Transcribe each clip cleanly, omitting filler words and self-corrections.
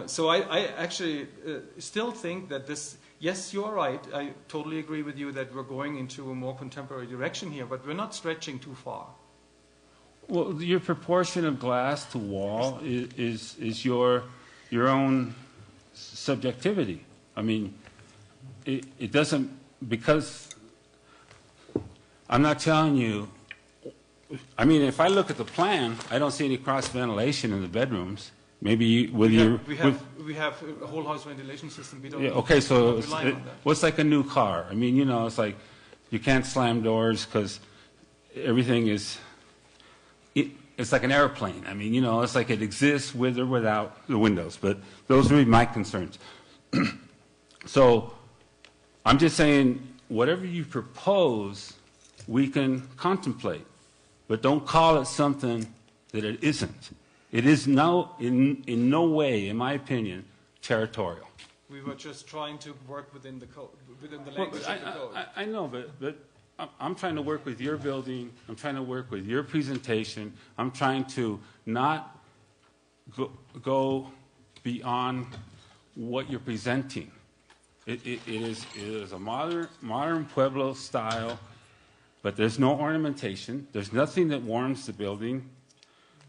So I actually still think that this, yes, you are right. I totally agree with you that we're going into a more contemporary direction here, but we're not stretching too far. Well, your proportion of glass to wall is your own subjectivity. I mean, it doesn't, because I'm not telling you, I mean, if I look at the plan, I don't see any cross ventilation in the bedrooms. Maybe with we have a whole house ventilation system. We don't. Yeah, okay, so what's like a new car? I mean, you know, it's like you can't slam doors because everything is. It's like an airplane. I mean, you know, it's like it exists with or without the windows. But those would be my concerns. So I'm just saying, whatever you propose, we can contemplate, but don't call it something that it isn't. It is in no way, in my opinion, territorial. We were just trying to work within the code, within the language of the code. I know, but I'm trying to work with your building. I'm trying to work with your presentation. I'm trying to not go beyond what you're presenting. It is a modern Pueblo style, but there's no ornamentation. There's nothing that warms the building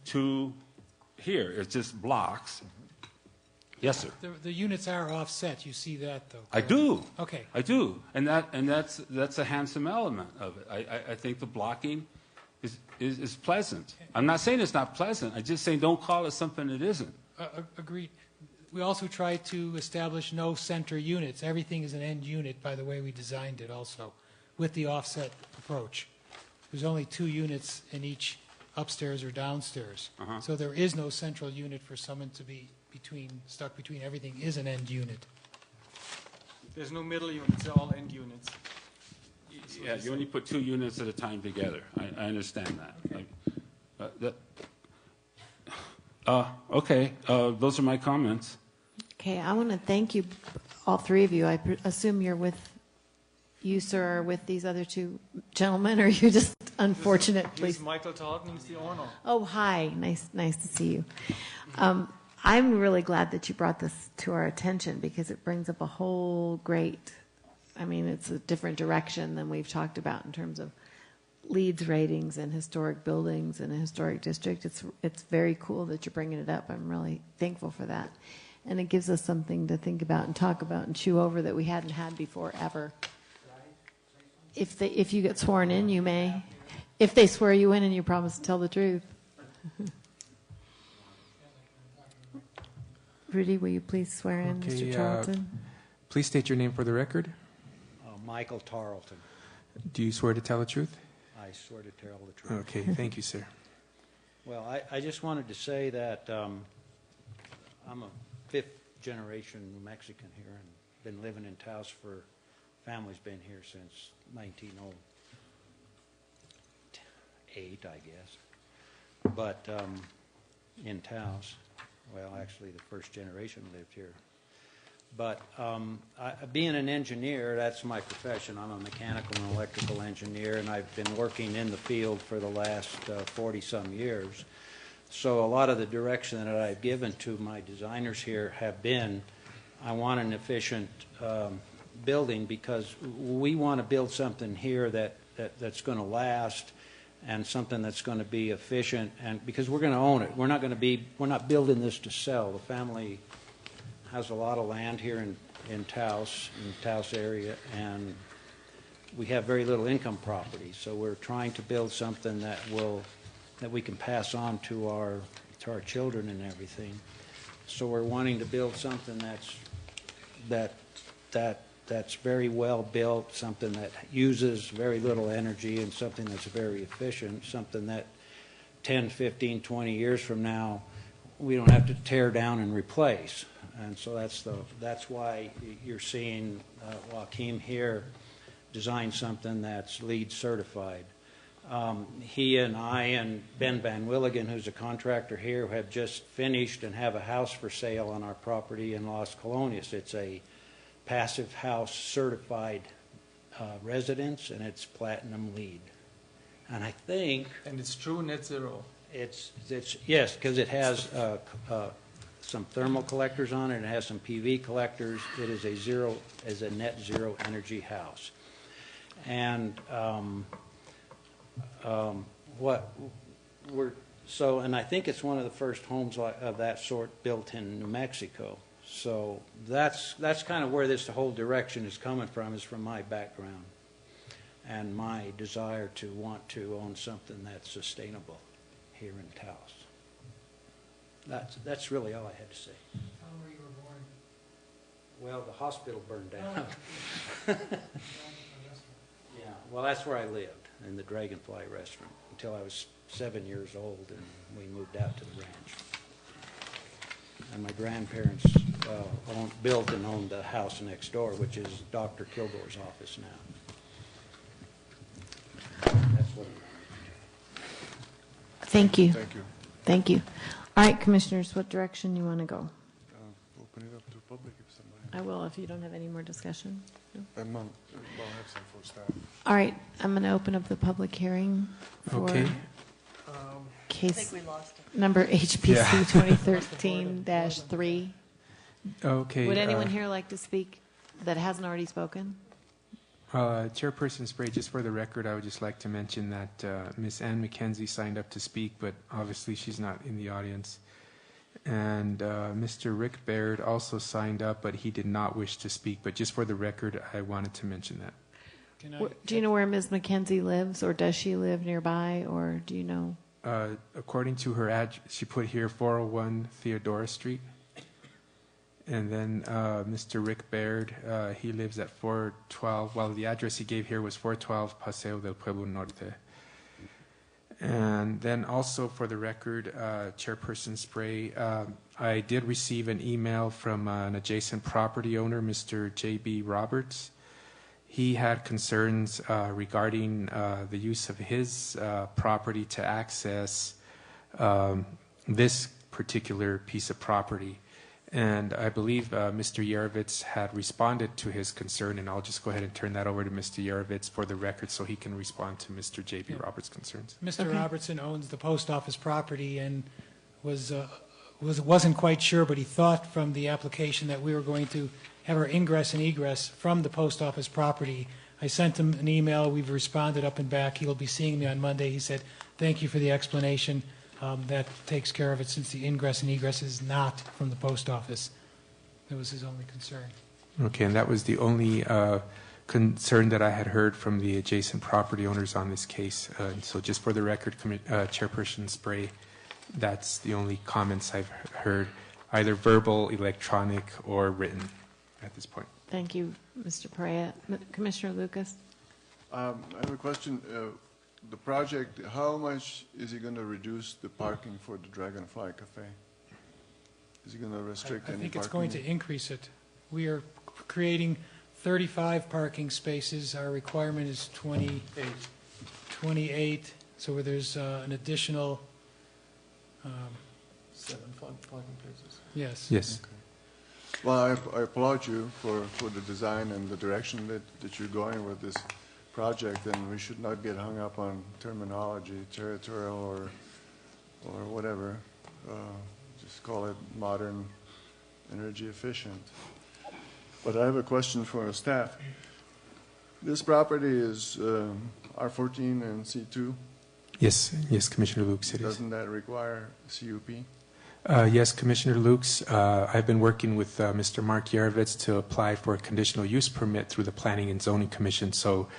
to here. It's just blocks. Yes, sir. The units are offset. You see that, though. I do. Okay. I do, and that's a handsome element of it. I think the blocking is pleasant. I'm not saying it's not pleasant. I'm just saying don't call it something it isn't. Agreed. We also try to establish no center units. Everything is an end unit by the way we designed it also, with the offset approach. There's only 2 units in each upstairs or downstairs. So there is no central unit for someone to be stuck between. Everything is an end unit. There's no middle units. They're all end units. Yeah, you only put 2 units at a time together. I understand that. Okay, those are my comments. Okay, I want to thank you, all 3 of you. I assume you're with you, sir, or with these other 2 gentlemen, or you're just unfortunately. He's Michael Todd, and he's the owner. Oh, hi. Nice to see you. I'm really glad that you brought this to our attention because it brings up a whole great, I mean, it's a different direction than we've talked about in terms of LEEDs ratings and historic buildings in a historic district. It's very cool that you're bringing it up. I'm really thankful for that. And it gives us something to think about and talk about and chew over that we hadn't had before ever. If you get sworn in, you may. If they swear you in and you promise to tell the truth. Rudy, will you please swear in Mr. Charlton? Please state your name for the record. Michael Tarleton. Do you swear to tell the truth? I swear to tell the truth. Okay, thank you, sir. Well, I just wanted to say that I'm a 5th-generation New Mexican here and been living in Taos for, family's been here since 1908, I guess. But in Taos. Well, actually, the first generation lived here. But being an engineer, that's my profession. I'm a mechanical and electrical engineer, and I've been working in the field for the last 40-some years. So a lot of the direction that I've given to my designers here have been, I want an efficient building because we want to build something here that's going to last and something that's going to be efficient, and because we're going to own it. We're not building this to sell. The family has a lot of land here in the Taos area, and we have very little income property. So we're trying to build something that we can pass on to our children and everything. So we're wanting to build something that's very well built, something that uses very little energy, and something that's very efficient, something that 10, 15, 20 years from now we don't have to tear down and replace. And so that's why you're seeing Joaquim here design something that's LEED certified. He and I and Ben Van Willigen, who's a contractor here, have just finished and have a house for sale on our property in Las Colonias. It's a passive house certified residence, and it's platinum LEED. And I think... And it's true net zero. It's yes, because it has some thermal collectors on it. It has some PV collectors. It is a net zero energy house. And and I think it's one of the first homes of that sort built in New Mexico. So that's kind of where this whole direction is coming from, is from my background and my desire to want to own something that's sustainable here in Taos. That's really all I had to say. How were you born? Well, the hospital burned down. Yeah, well, that's where I lived, in the Dragonfly restaurant, until I was 7 years old, and we moved out to the ranch. And my grandparents built and owned the house next door, which is Dr. Kilgore's office now. That's what. Thank you. Thank you. Thank you. All right, commissioners, what direction you want to go? Open it up to the public if somebody. I will if you don't have any more discussion. No? I'll have some for staff. All right, I'm going to open up the public hearing for Okay. case we lost it. number HPC Yeah. 2013-3. Okay. Would anyone here like to speak that hasn't already spoken? Chairperson Spray, just for the record, I would just like to mention that Ms. Ann McKenzie signed up to speak, but obviously she's not in the audience. And Mr. Rick Baird also signed up, but he did not wish to speak. But just for the record, I wanted to mention that. Do you know where Ms. McKenzie lives, or does she live nearby, or do you know? According to her address, she put here 401 Theodora Street. And then Mr. Rick Baird, he lives at 412. Well, the address he gave here was 412 Paseo del Pueblo Norte. And then also for the record, Chairperson Spray, I did receive an email from an adjacent property owner, Mr. J.B. Roberts. He had concerns regarding the use of his property to access this particular piece of property. And I believe Mr. Yarovitz had responded to his concern, and I'll just go ahead and turn that over to Mr. Yarovitz for the record so he can respond to Mr. J.B. Roberts' concerns. Mr. Robertson owns the post office property and wasn't quite sure, but he thought from the application that we were going to have our ingress and egress from the post office property. I sent him an email. We've responded up and back. He'll be seeing me on Monday. He said, thank you for the explanation. That takes care of it, since the ingress and egress is not from the post office. That was his only concern. Okay, and that was the only concern that I had heard from the adjacent property owners on this case. So just for the record, Chairperson Spray, that's the only comments I've heard, either verbal, electronic, or written at this point. Thank you, Mr. Perea. Commissioner Lucas? I have a question. The project, how much is it going to reduce the parking for the Dragonfly Cafe? Is it going to restrict any parking? I think it's going to increase it. We are creating 35 parking spaces. Our requirement is 28. So there's an additional 7 parking places. Yes. Yes. Okay. Well, I applaud you for the design and the direction that you're going with this project, and we should not get hung up on terminology, territorial or whatever. Just call it modern, energy efficient. But I have a question for our staff. This property is R14 and C2. Yes, Commissioner Lukes, it is. Doesn't that require CUP? Yes, Commissioner Lukes. I've been working with Mr. Mark Yarovitz to apply for a conditional use permit through the Planning and Zoning Commission. So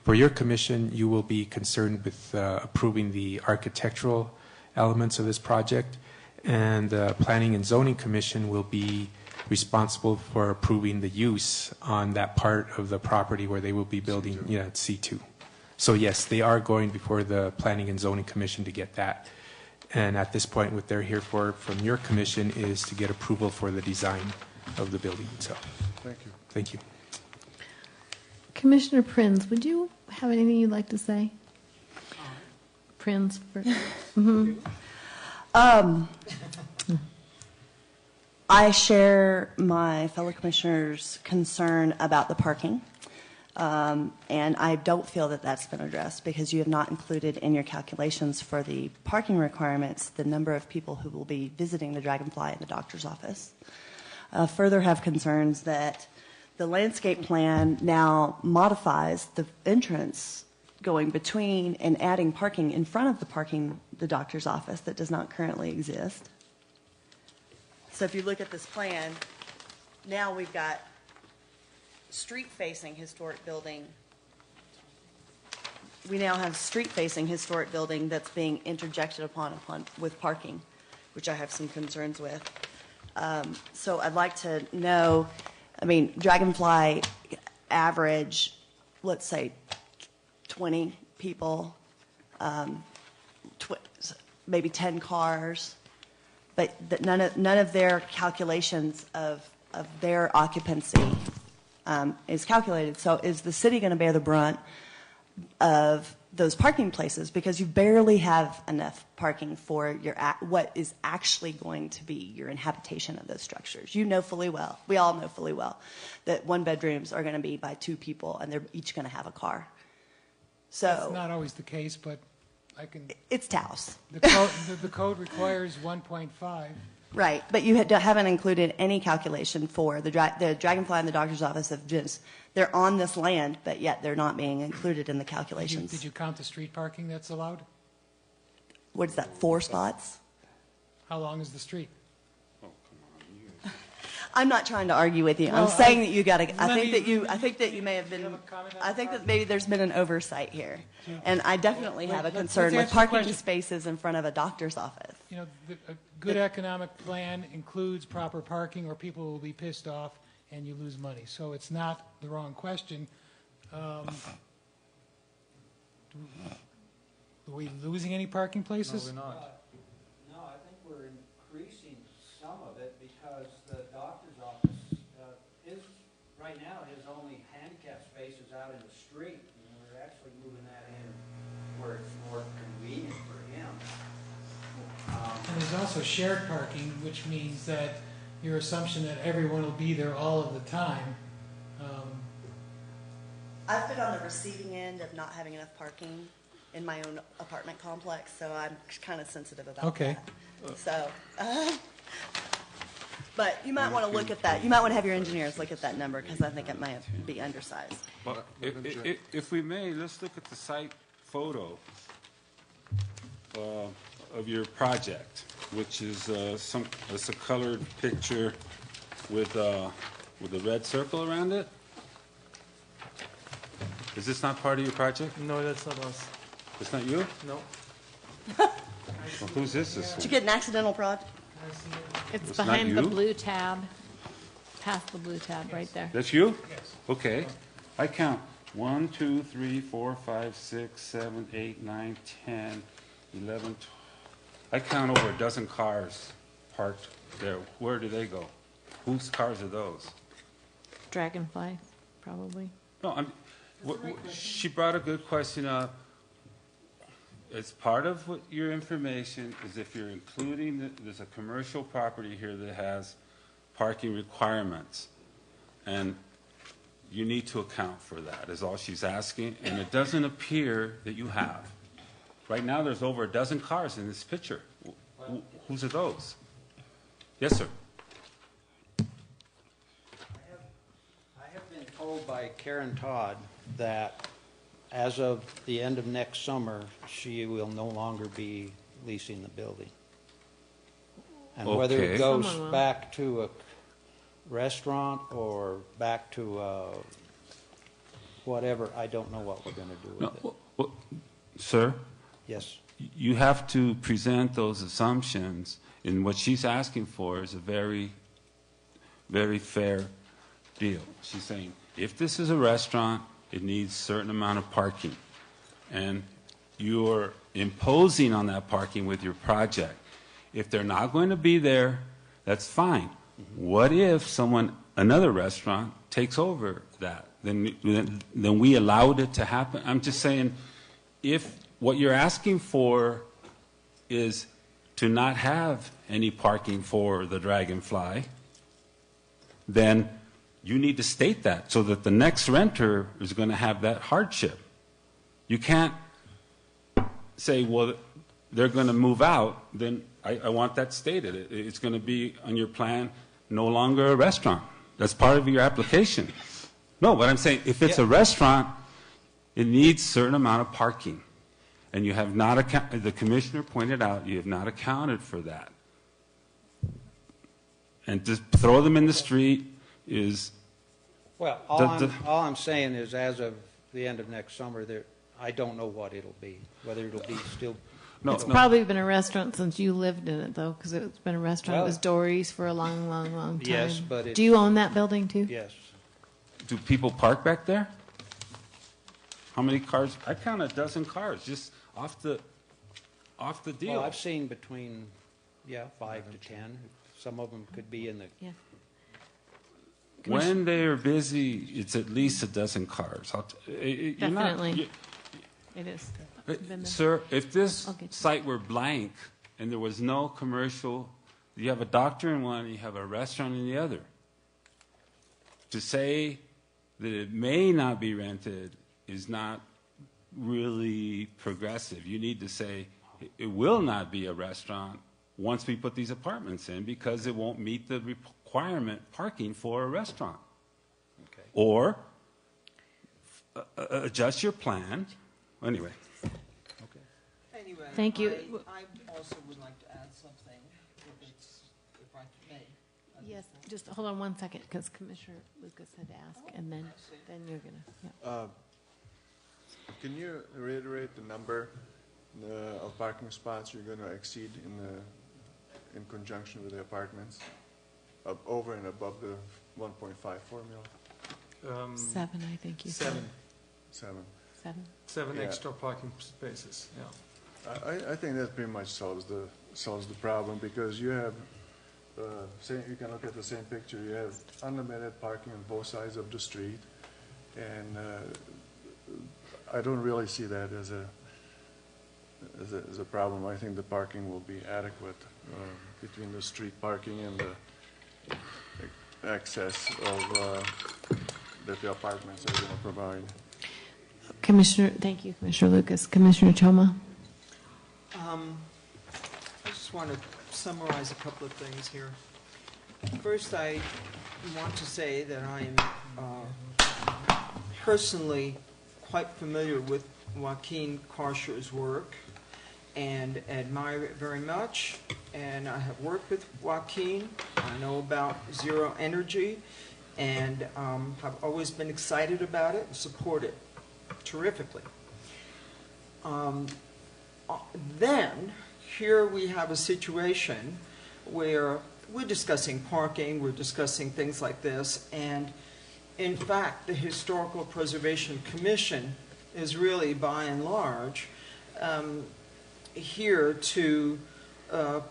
for your commission, you will be concerned with approving the architectural elements of this project, and the Planning and Zoning Commission will be responsible for approving the use on that part of the property where they will be building C2. So yes, they are going before the Planning and Zoning Commission to get that. And at this point, what they're here for from your commission is to get approval for the design of the building itself. Thank you. Thank you. Commissioner Prinz, would you have anything you'd like to say? Prinz? I share my fellow commissioners' concern about the parking. And I don't feel that that's been addressed because you have not included in your calculations for the parking requirements the number of people who will be visiting the Dragonfly in the doctor's office. Further have concerns that the landscape plan now modifies the entrance going between and adding parking in front of the doctor's office that does not currently exist. So if you look at this plan, now we've got street-facing historic building. We now have street-facing historic building that's being interjected upon with parking, which I have some concerns with. So I'd like to know, I mean, Dragonfly average, let's say 20 people, maybe 10 cars, but none of their calculations of their occupancy is calculated. So is the city going to bear the brunt of those parking places? Because you barely have enough parking for what is actually going to be your inhabitation of those structures. You know fully well, we all know fully well, that one bedrooms are going to be by 2 people and they're each going to have a car. So That's not always the case, but I can. It's Taos. The code requires 1.5. Right, but you haven't included any calculation for the Dragonfly and the doctor's office of just, they're on this land, but yet they're not being included in the calculations. Did you count the street parking that's allowed? What is that, 4 spots? How long is the street? I'm not trying to argue with you. Well, I'm saying that you got to. I me- think that you may have been. have a comment on I think that maybe there's been an oversight here, and I definitely have a let's concern with answer the parking question. spaces in front of a doctor's office. You know, a good economic plan includes proper parking, or people will be pissed off and you lose money. So it's not the wrong question. Are we losing any parking places? No, we're not. No, I think we're increasing some of it because the doctor's office, right now, his only handicap space is out in the street. And we're actually moving that in where it's more convenient for him. And there's also shared parking, which means that your assumption that everyone will be there all of the time. I've been on the receiving end of not having enough parking in my own apartment complex, so I'm kind of sensitive about Okay. that. So, but you might want to look at that. You might want to have your engineers look at that number because I think it might be undersized. Well, if we may, let's look at the site photo of your project, which is it's a colored picture with a red circle around it. Is this not part of your project? No, that's not us. It's not you? No. Well, who's this? Did you get an accidental project? It's It's not behind the you? blue tab, past the blue tab, right there. That's you? Yes. Okay. I count 1, 2, 3, 4, 5, 6, 7, 8, 9, 10, 11, 12. I count over a dozen cars parked there. Where do they go? Whose cars are those? Dragonfly, probably. No, she brought a good question up. It's part of what your information is if you're including, there's a commercial property here that has parking requirements. And you need to account for that, is all she's asking. And it doesn't appear that you have. Right now, there's over a dozen cars in this picture. Whose are those? Yes, sir. I have been told by Karen Todd that as of the end of next summer, she will no longer be leasing the building. And whether Okay. it goes Someone will. back to a restaurant or back to whatever, I don't know what we're going to do with it. Well, sir? Yes. You have to present those assumptions, and what she's asking for is a very, very fair deal. She's saying, if this is a restaurant, it needs a certain amount of parking, and you're imposing on that parking with your project. If they're not going to be there, that's fine. What if another restaurant takes over that? Then we allowed it to happen? I'm just saying, if what you're asking for is to not have any parking for the Dragonfly, then you need to state that so that the next renter is going to have that hardship. You can't say, well, they're going to move out, then I want that stated. It's going to be on your plan, no longer a restaurant. That's part of your application. No, what I'm saying, if it's a restaurant, it needs a certain amount of parking. And you have not, the commissioner pointed out, you have not accounted for that. And to throw them in the street is... Well, all I'm saying is, as of the end of next summer, I don't know what it'll be, whether it'll be still... It's probably been a restaurant since you lived in it, though, because it's been a restaurant. It was Dory's for a long, long, long time. Yes, but do you own that building, too? Yes. Do people park back there? How many cars? I count a dozen cars just off the deal. Well, I've seen between, 5 to 10. Some of them could be in the... Yeah. When they are busy, it's at least a dozen cars. Definitely. It is. Sir, if this site were blank and there was no commercial, you have a doctor in one, you have a restaurant in the other. To say that it may not be rented is not really progressive. You need to say it will not be a restaurant once we put these apartments in because it won't meet the requirement parking for a restaurant. Okay. Or adjust your plan. Anyway. Anyway, Thank you. I also would like to add something, if I may. Yes, just hold on 1 second, because Commissioner Lucas had to ask, and then you're going to... Can you reiterate the number of parking spots you're going to exceed in conjunction with the apartments, over and above the 1.5 formula? 7, I think you said. 7. 7. 7 extra parking spaces, yeah. I think that pretty much solves the problem, because you have, you can look at the same picture, you have unlimited parking on both sides of the street, and I don't really see that as a problem. I think the parking will be adequate between the street parking and the access that the apartments are going to provide. Commissioner, thank you, Commissioner Lucas. Commissioner Choma? I just want to summarize a couple of things here. First, I want to say that I am personally quite familiar with Joaquin Karsher's work and admire it very much. And I have worked with Joaquin. I know about zero energy, and have always been excited about it and support it terrifically. Then, here we have a situation where we're discussing parking, we're discussing things like this, and in fact, the Historical Preservation Commission is really, by and large, here to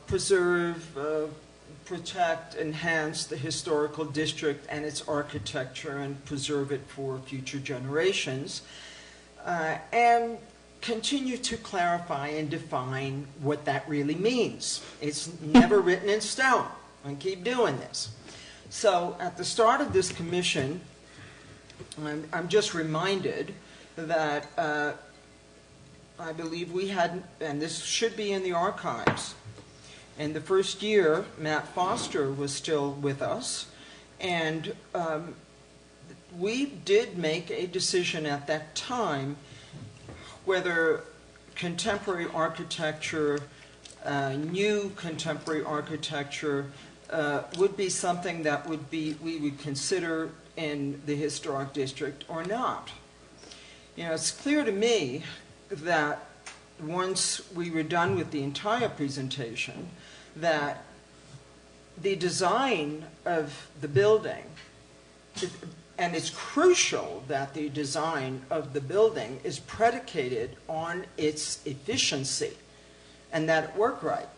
preserve, protect, enhance the historical district and its architecture and preserve it for future generations, and continue to clarify and define what that really means. It's never written in stone, and keep doing this. So at the start of this commission, I'm just reminded that I believe we had, and this should be in the archives, in the first year, Matt Foster was still with us, and we did make a decision at that time whether contemporary architecture, new contemporary architecture, would be something that we would consider in the historic district or not. You know, it's clear to me that once we were done with the entire presentation, that the design of the building, and it's crucial that the design of the building is predicated on its efficiency and that it work right.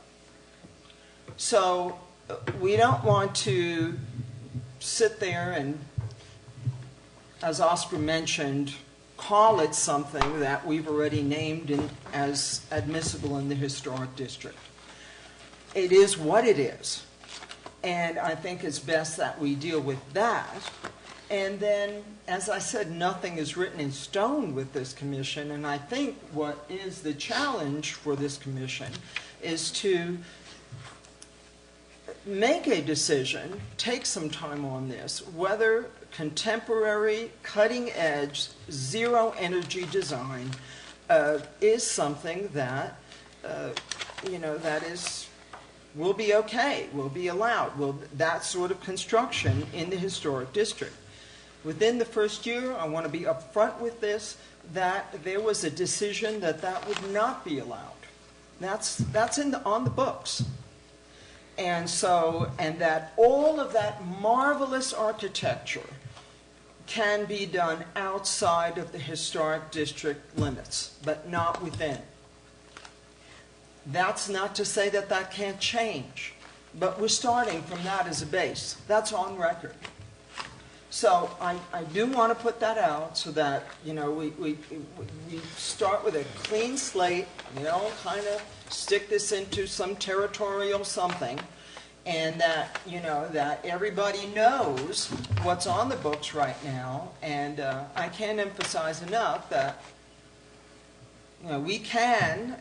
So we don't want to sit there and, as Oscar mentioned, call it something that we've already named as admissible in the historic district. It is what it is. And I think it's best that we deal with that. And then, as I said, nothing is written in stone with this commission, and I think what is the challenge for this commission is to make a decision, take some time on this, whether contemporary, cutting-edge, zero-energy design is something that, that will be okay, will be allowed, that sort of construction in the historic district. Within the first year, I want to be upfront with this, that there was a decision that would not be allowed. That's on the books. And that all of that marvelous architecture can be done outside of the historic district limits, but not within. That's not to say that can't change, but we're starting from that as a base. That's on record. So I do want to put that out so that, we start with a clean slate, kind of stick this into some territorial something, and that, that everybody knows what's on the books right now. And I can't emphasize enough that,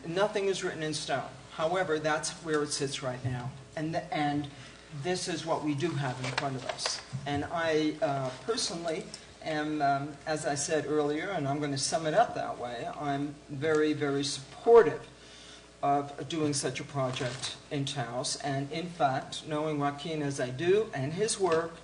nothing is written in stone. However, that's where it sits right now. And this is what we do have in front of us. And I personally am, as I said earlier, and I'm going to sum it up that way, I'm very, very supportive of doing such a project in Taos. And in fact, knowing Joaquin as I do and his work,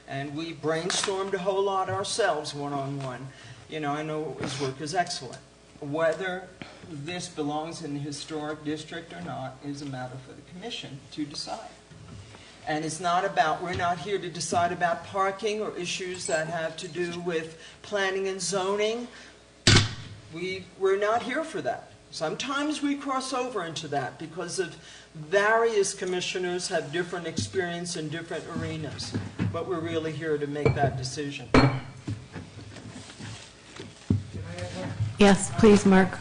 and we brainstormed a whole lot ourselves one-on-one, I know his work is excellent. Whether this belongs in the historic district or not is a matter for the commission to decide. And it's not about, we're not here to decide about parking or issues that have to do with planning and zoning. We're not here for that. Sometimes we cross over into that because of various commissioners have different experience in different arenas. But we're really here to make that decision. Yes, please, Mark.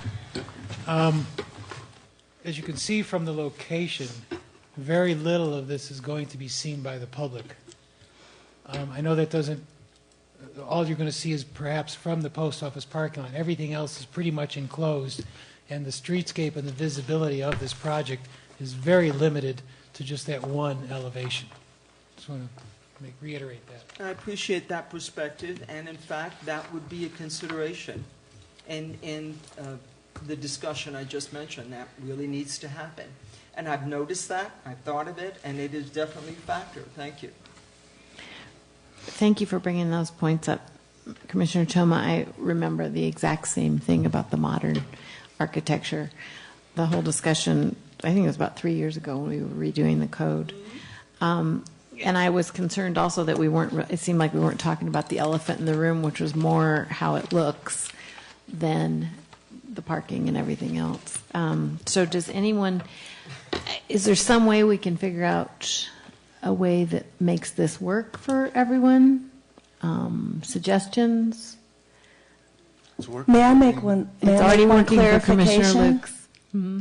As you can see from the location, very little of this is going to be seen by the public. I know that doesn't, all you're going to see is perhaps from the post office parking lot. Everything else is pretty much enclosed, and the streetscape and the visibility of this project is very limited to just that one elevation. Just want to reiterate that. I appreciate that perspective, and in fact, that would be a consideration in the discussion I just mentioned. That really needs to happen. And I've noticed that, I've thought of it, and it is definitely a factor. Thank you. Thank you for bringing those points up, Commissioner Choma. I remember the exact same thing about the modern architecture. The whole discussion, I think it was about 3 years ago when we were redoing the code. And I was concerned also that it seemed like we weren't talking about the elephant in the room, which was more how it looks than the parking and everything else. So is there some way we can figure out a way that makes this work for everyone? Suggestions? May I make one? It's already working for Commissioner Lukes. Mm-hmm.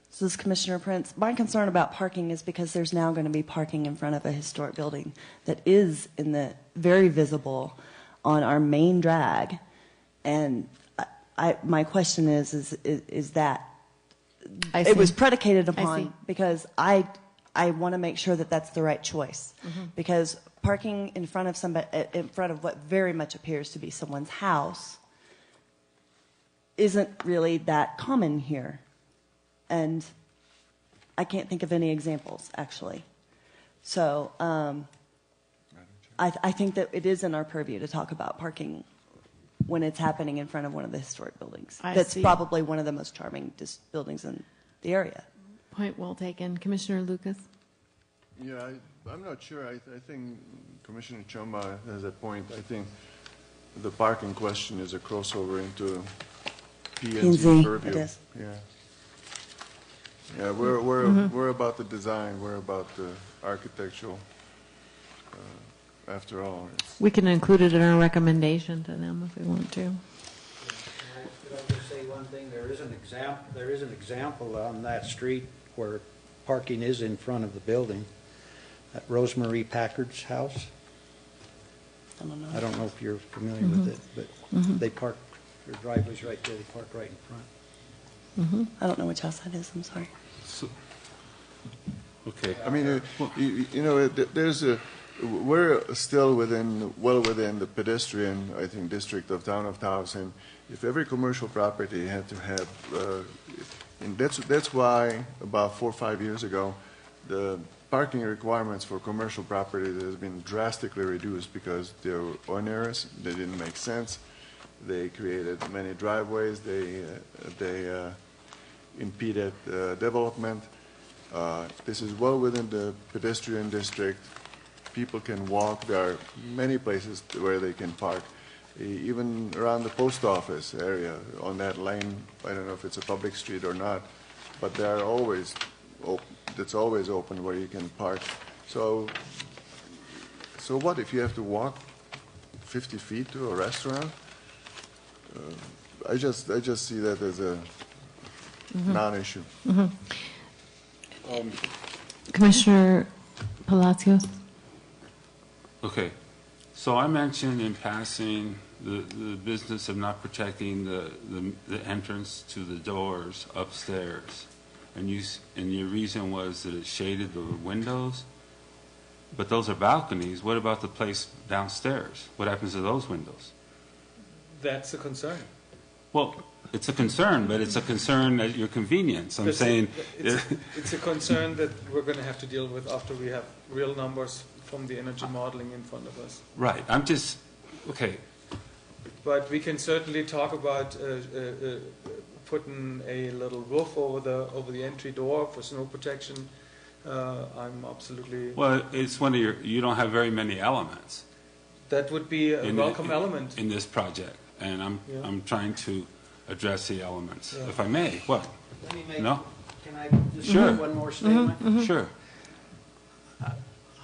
This is Commissioner Prince. My concern about parking is because there's now going to be parking in front of a historic building that is very visible on our main drag, and my question is that it was predicated upon because I want to make sure that that's the right choice, because parking in front of what very much appears to be someone's house isn't really that common here, and I can't think of any examples actually. So I think that it is in our purview to talk about parking when it's happening in front of one of the historic buildings. That's probably one of the most charming buildings in the area. Point well taken. Commissioner Lucas? Yeah, I'm not sure. I think Commissioner Choma has a point. I think the parking question is a crossover into P&Z purview. It is. Yeah. Yeah, we're about the design. We're about the architectural. After all, we can include it in our recommendation to them if we want to. Could I just say one thing? There is an example on that street where parking is in front of the building. at Rosemary Packard's house. I don't know. I don't know if you're familiar with it, but they park, their driveway's right there, they park right in front. I don't know which house that is, I'm sorry. So, okay. I mean, you know, we're still well within the pedestrian, I think, district of town of Taos, and if every commercial property had to have, and that's why about 4 or 5 years ago, the parking requirements for commercial properties has been drastically reduced because they were onerous, they didn't make sense, they created many driveways, they impeded development. This is well within the pedestrian district. People can walk. There are many places where they can park. Even around the post office area on that lane, I don't know if it's a public street or not, but there are always, it's always open where you can park. So what if you have to walk 50 feet to a restaurant? I just see that as a non-issue. Commissioner Palacios? Okay, so I mentioned in passing the business of not protecting the entrance to the doors upstairs, and your reason was that it shaded the windows, but those are balconies. What about the place downstairs? What happens to those windows? That's a concern. Well, it's a concern, but it's a concern at your convenience. I'm saying it's a concern that we're going to have to deal with after we have real numbers from the energy modeling in front of us. right. I'm just okay. But we can certainly talk about putting a little roof over the entry door for snow protection. I'm absolutely. Well, it's one of you don't have very many elements. That would be a welcome element in this project, and I'm trying to address the elements, Yeah. if I may. What? Let me make, No? can I just Sure. make one more statement? Sure.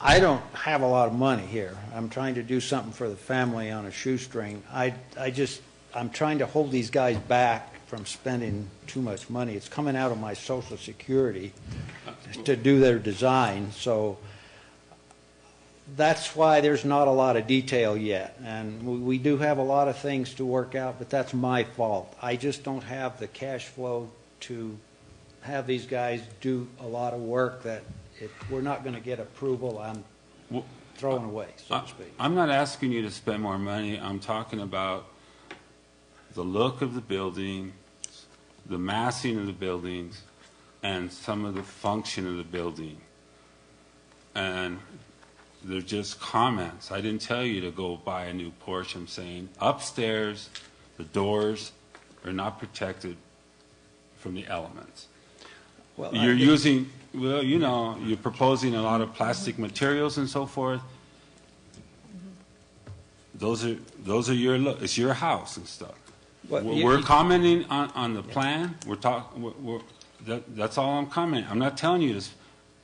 I don't have a lot of money here. I'm trying to do something for the family on a shoestring. I'm trying to hold these guys back from spending too much money. It's coming out of my Social Security to do their design, so that's why there's not a lot of detail yet. And we do have a lot of things to work out, but that's my fault. I just don't have the cash flow to have these guys do a lot of work that if we're not going to get approval, I'm throwing away, so to speak. I'm not asking you to spend more money. I'm talking about the look of the building, the massing of the buildings, and some of the function of the building. And they're just comments. I didn't tell you to go buy a new Porsche. I'm saying upstairs, the doors are not protected from the elements. Well, You're using, well, you know, you're proposing a lot of plastic materials and so forth. Those are your, it's your house and stuff. Well, We're commenting on the plan. That's all I'm commenting. I'm not telling you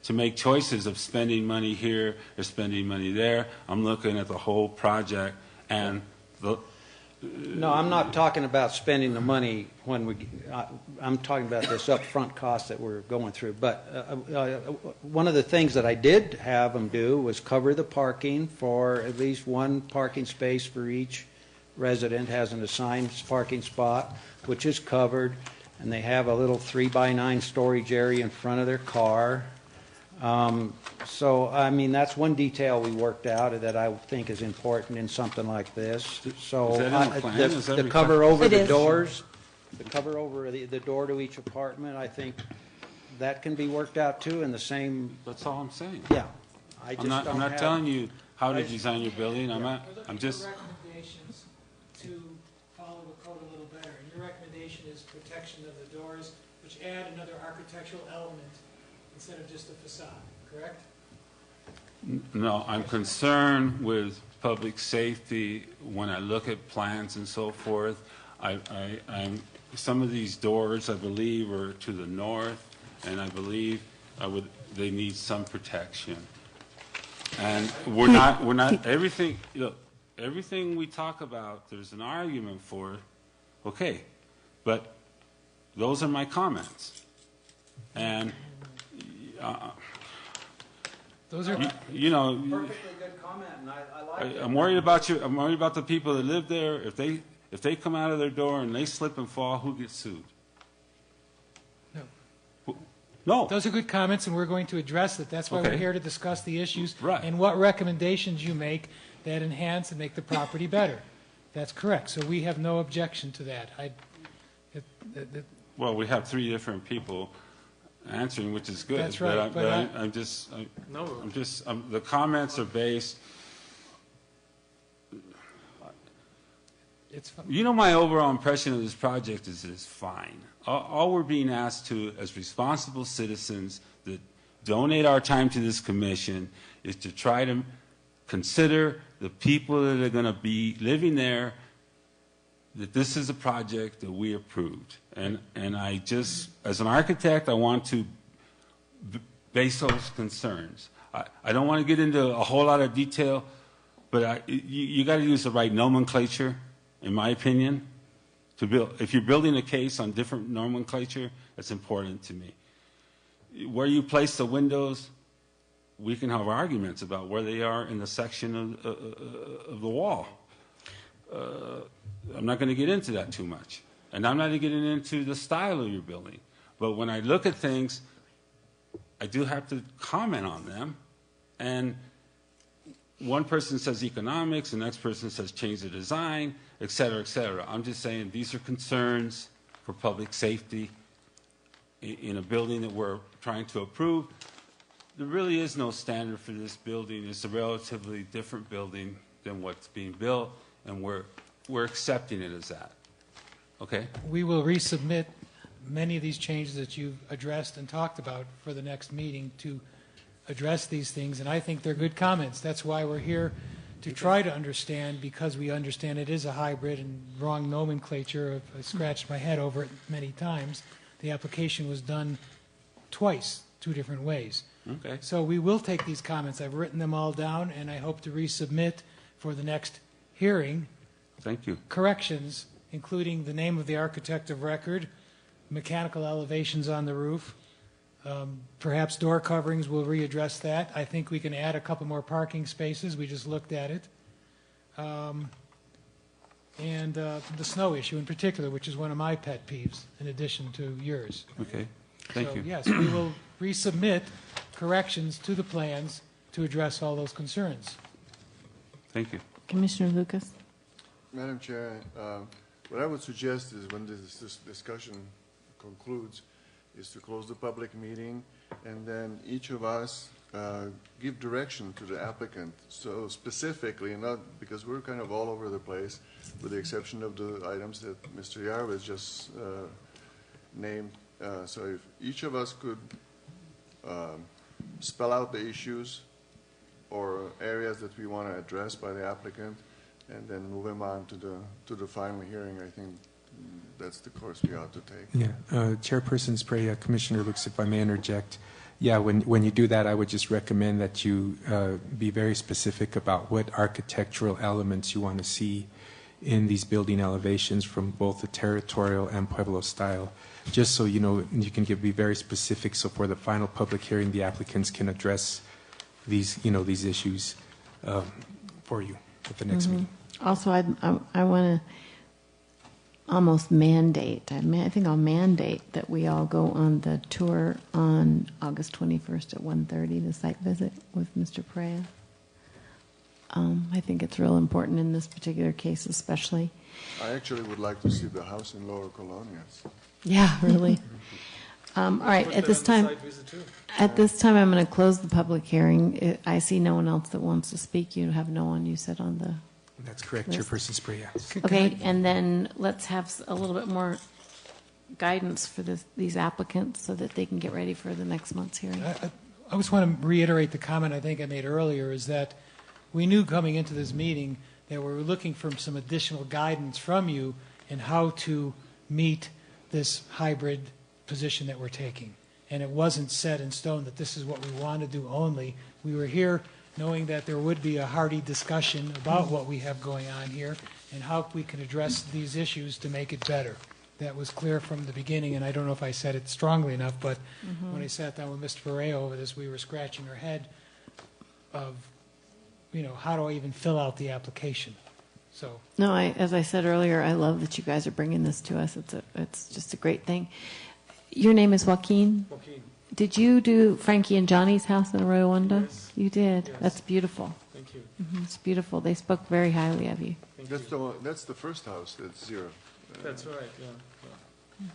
to make choices of spending money here or spending money there. I'm looking at the whole project and No, I'm not talking about spending the money when I'm talking about this upfront cost that we're going through. But one of the things that I did have them do was cover the parking for at least one parking space for each resident has an assigned parking spot, which is covered, and they have a little 3x9 storage area in front of their car. So, I mean, that's one detail we worked out that I think is important in something like this. So, Is that in the plan? Is that the cover over It the is. doors, the cover over the door to each apartment, I think that can be worked out too, and the same, that's all I'm saying. yeah. I just I'm not don't have. telling you how to design your building. I'm just. Recommendations to follow the code a little better. And your recommendation is protection of the doors, which add another architectural element instead of just a facade, correct? No, I'm concerned with public safety when I look at plans and so forth. Some of these doors, I believe, are to the north, and I believe they need some protection. And we're not everything. Look, everything we talk about, there's an argument for it. Okay, but those are my comments, and. Those are, You know, Perfectly good comment, and I like it. I'm worried about you. I'm worried about the people that live there. If they come out of their door and they slip and fall, who gets sued? No. those are good comments, and we're going to address it. That's why we're Okay. here to discuss the issues Right. and what recommendations you make that enhance and make the property better. That's correct. So we have no objection to that. Well, we have 3 different people answering, which is good. That's right, but The comments are based. It's fine. You know, my overall impression of this project is it's fine. All we're being asked to, as responsible citizens that donate our time to this commission, is to try to consider the people that are going to be living there, that this is a project that we approved. And I just, as an architect, I want to base those concerns. I don't want to get into a whole lot of detail, but you got to use the right nomenclature, in my opinion, to build. If you're building a case on different nomenclature, that's important to me. Where you place the windows, we can have arguments about where they are in the section of the wall. I'm not going to get into that too much. And I'm not getting into the style of your building. But when I look at things, I do have to comment on them. And one person says economics, the next person says change the design, et cetera, et cetera. I'm just saying these are concerns for public safety in a building that we're trying to approve. There really is no standard for this building. It's a relatively different building than what's being built, and we're accepting it as that. Okay? We will resubmit many of these changes that you've addressed and talked about for the next meeting to address these things, and I think they're good comments. That's why we're here, to try to understand, because we understand it is a hybrid and wrong nomenclature. I scratched my head over it many times. The application was done twice, 2 different ways. Okay. So we will take these comments. I've written them all down, and I hope to resubmit for the next hearing Thank you. corrections, including the name of the architect of record, mechanical elevations on the roof. Perhaps door coverings, will readdress that. I think we can add a couple more parking spaces. We just looked at it. And the snow issue in particular, which is one of my pet peeves, in addition to yours. Okay. Thank you. So, yes, we will resubmit corrections to the plans to address all those concerns. Thank you. Commissioner Lucas? Madam Chair, what I would suggest is when this discussion concludes, is to close the public meeting, and then each of us give direction to the applicant. So specifically, not because we're kind of all over the place, with the exception of the items that Mr. Yarvis just named. So if each of us could spell out the issues or areas that we want to address by the applicant, and then move them on to the final hearing, I think that's the course we ought to take. Yeah, Chairperson Spray, Commissioner Lux, if I may interject, yeah, when you do that, I would just recommend that you be very specific about what architectural elements you want to see in these building elevations from both the territorial and Pueblo style, just so you know you can be very specific. So for the final public hearing, the applicants can address these issues for you at the next meeting. Also, I want to almost mandate, I think I'll mandate that we all go on the tour on August 21st at 1:30, the site visit with Mr. Perea. I think it's real important in this particular case, especially. I actually would like to see the house in Lower Colonias. Yeah, really. All right, Put at that this on the time, site visit too. at this time, I'm going to close the public hearing. I see no one else that wants to speak. You have no one, you said, on the... That's correct, Yes. Chairperson Spray. Okay, and then let's have a little bit more guidance for these applicants so that they can get ready for the next month's hearing. I just want to reiterate the comment I think I made earlier, is that we knew coming into this meeting that we were looking for some additional guidance from you in how to meet this hybrid position that we're taking. And it wasn't set in stone that this is what we want to do only. We were here knowing that there would be a hearty discussion about what we have going on here and how we can address these issues to make it better. That was clear from the beginning, and I don't know if I said it strongly enough, but when I sat down with Mr. Perea over this, we were scratching our head of, how do I even fill out the application? So, No, as I said earlier, I love that you guys are bringing this to us. It's just a great thing. Your name is Joaquin? Joaquin. Did you do Frankie and Johnny's house in Arroyo Hondo? Yes. You did. Yes. That's beautiful. Thank you. It's beautiful. They spoke very highly of you. Thank That's you. the one, that's the first house that's zero. That's right, yeah.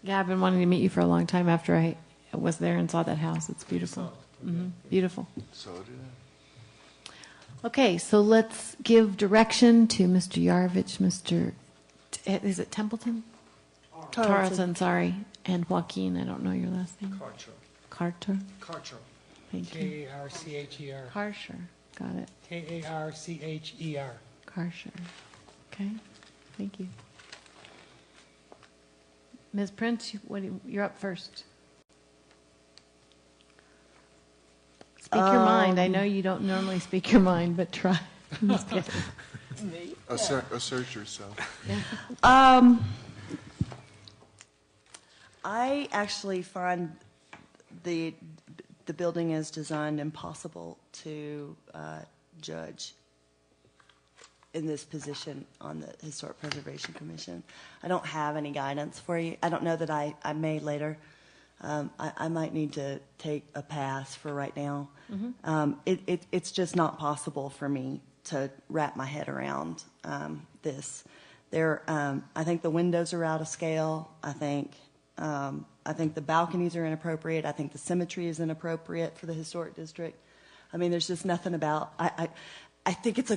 Yeah, I've been wanting to meet you for a long time after I was there and saw that house. It's beautiful. Beautiful. So did I. Okay, so let's give direction to Mr. Yarovich, is it Templeton? Tarleton, sorry. And Joaquin, I don't know your last name. Karcher. Carter? Thank you. K-A-R-C-H-E-R. Karsher, got it. K-A-R-C-H-E-R. Karsher. Okay, thank you. Ms. Prince, you're up first. Speak your mind. I know you don't normally speak your mind, but try. Just kidding. Assert yourself. I actually find the building as designed impossible to judge in this position on the Historic Preservation Commission. I don't have any guidance for you. I don't know that I may later. I might need to take a pass for right now. It's just not possible for me to wrap my head around this. I think the windows are out of scale. I think the balconies are inappropriate. I think the symmetry is inappropriate for the historic district. I mean, there's just nothing about. I think it's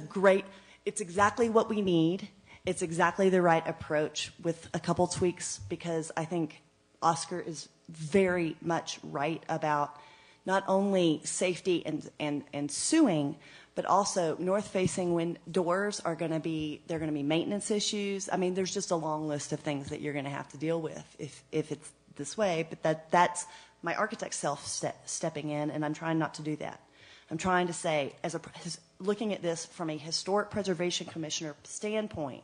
exactly what we need. It's exactly the right approach with a couple tweaks, because I think Oscar is very much right about not only safety and suing, but also north-facing doors are going to be maintenance issues. I mean, there's just a long list of things that you're going to have to deal with if it's this way. But that's my architect self stepping in, and I'm trying not to do that. I'm trying to say, looking at this from a historic preservation commissioner standpoint,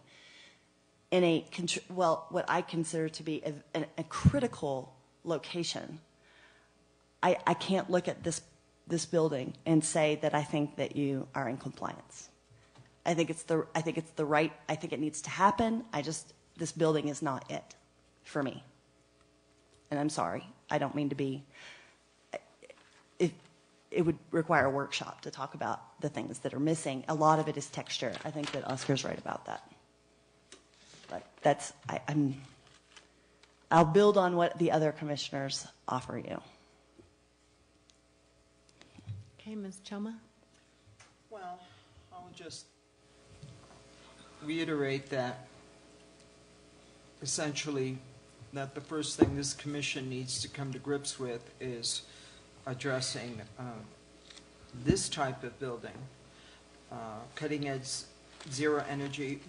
in what I consider to be a critical location, I can't look at this building and say that I think that you are in compliance. I think it's the right. I think it needs to happen. This building is not it for me. And I'm sorry. I don't mean to be. It would require a workshop to talk about the things that are missing. A lot of it is texture. I think that Oscar's right about that. But I'll build on what the other commissioners offer you. Okay, Ms. Choma? Well, I'll just reiterate that essentially that the first thing this commission needs to come to grips with is addressing this type of building, cutting edge zero energy.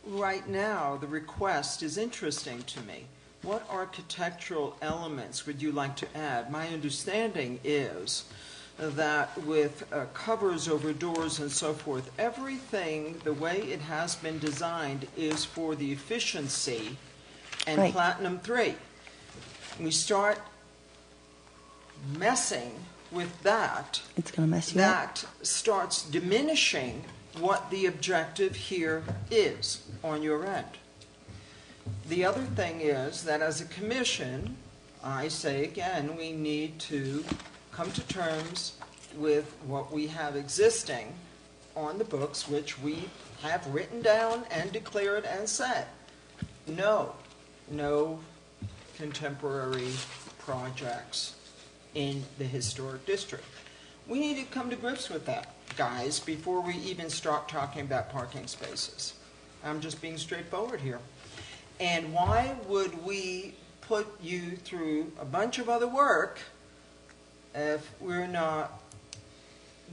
Right now, the request is interesting to me. What architectural elements would you like to add? My understanding is that with covers over doors and so forth, everything, the way it has been designed, is for the efficiency and right. Platinum 3. We start messing with that, it's going to mess you up. that starts diminishing what the objective here is on your end. The other thing is that as a commission, I say again, we need to come to terms with what we have existing on the books, which we have written down and declared and said. No contemporary projects in the historic district. We need to come to grips with that, guys, before we even start talking about parking spaces. I'm just being straightforward here. And why would we put you through a bunch of other work if we're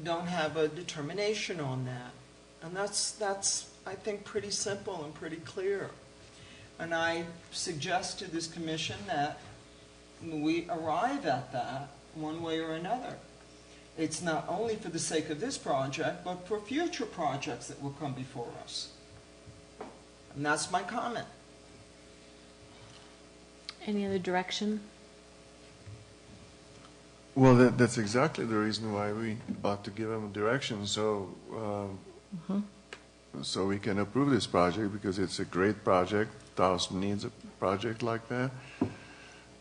don't have a determination on that? And that's I think pretty simple and pretty clear. And I suggest to this commission that we arrive at that one way or another. It's not only for the sake of this project, but for future projects that will come before us. And that's my comment. Any other direction? Well, that's exactly the reason why we ought to give them direction, so so we can approve this project, because it's a great project. Taos needs a project like that.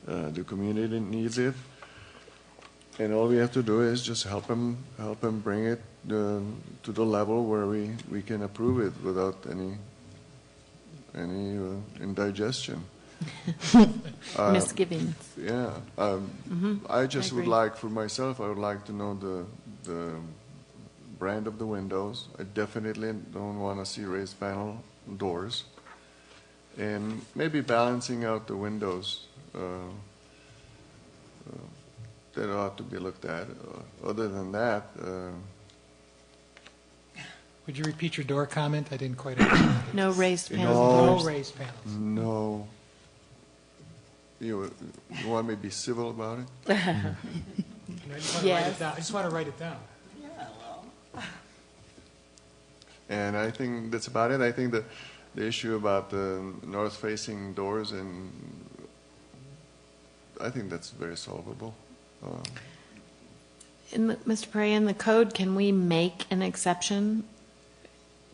The community needs it, and all we have to do is just help them bring it to the level where we can approve it without any indigestion. Misgivings. Yeah, I just would agree. like, for myself, I would like to know the brand of the windows. I definitely don't want to see raised panel doors, and maybe balancing out the windows. That ought to be looked at. Other than that, Would you repeat your door comment? I didn't quite understand it. No raised No. panels. No raised panels. no. You want me to be civil about it? I just want to write Yes. it down. I just want to write it down. Yeah, well, And I think that's about it. I think the issue about the north-facing doors, and I think that's very solvable. Mr. Prey, in the code, can we make an exception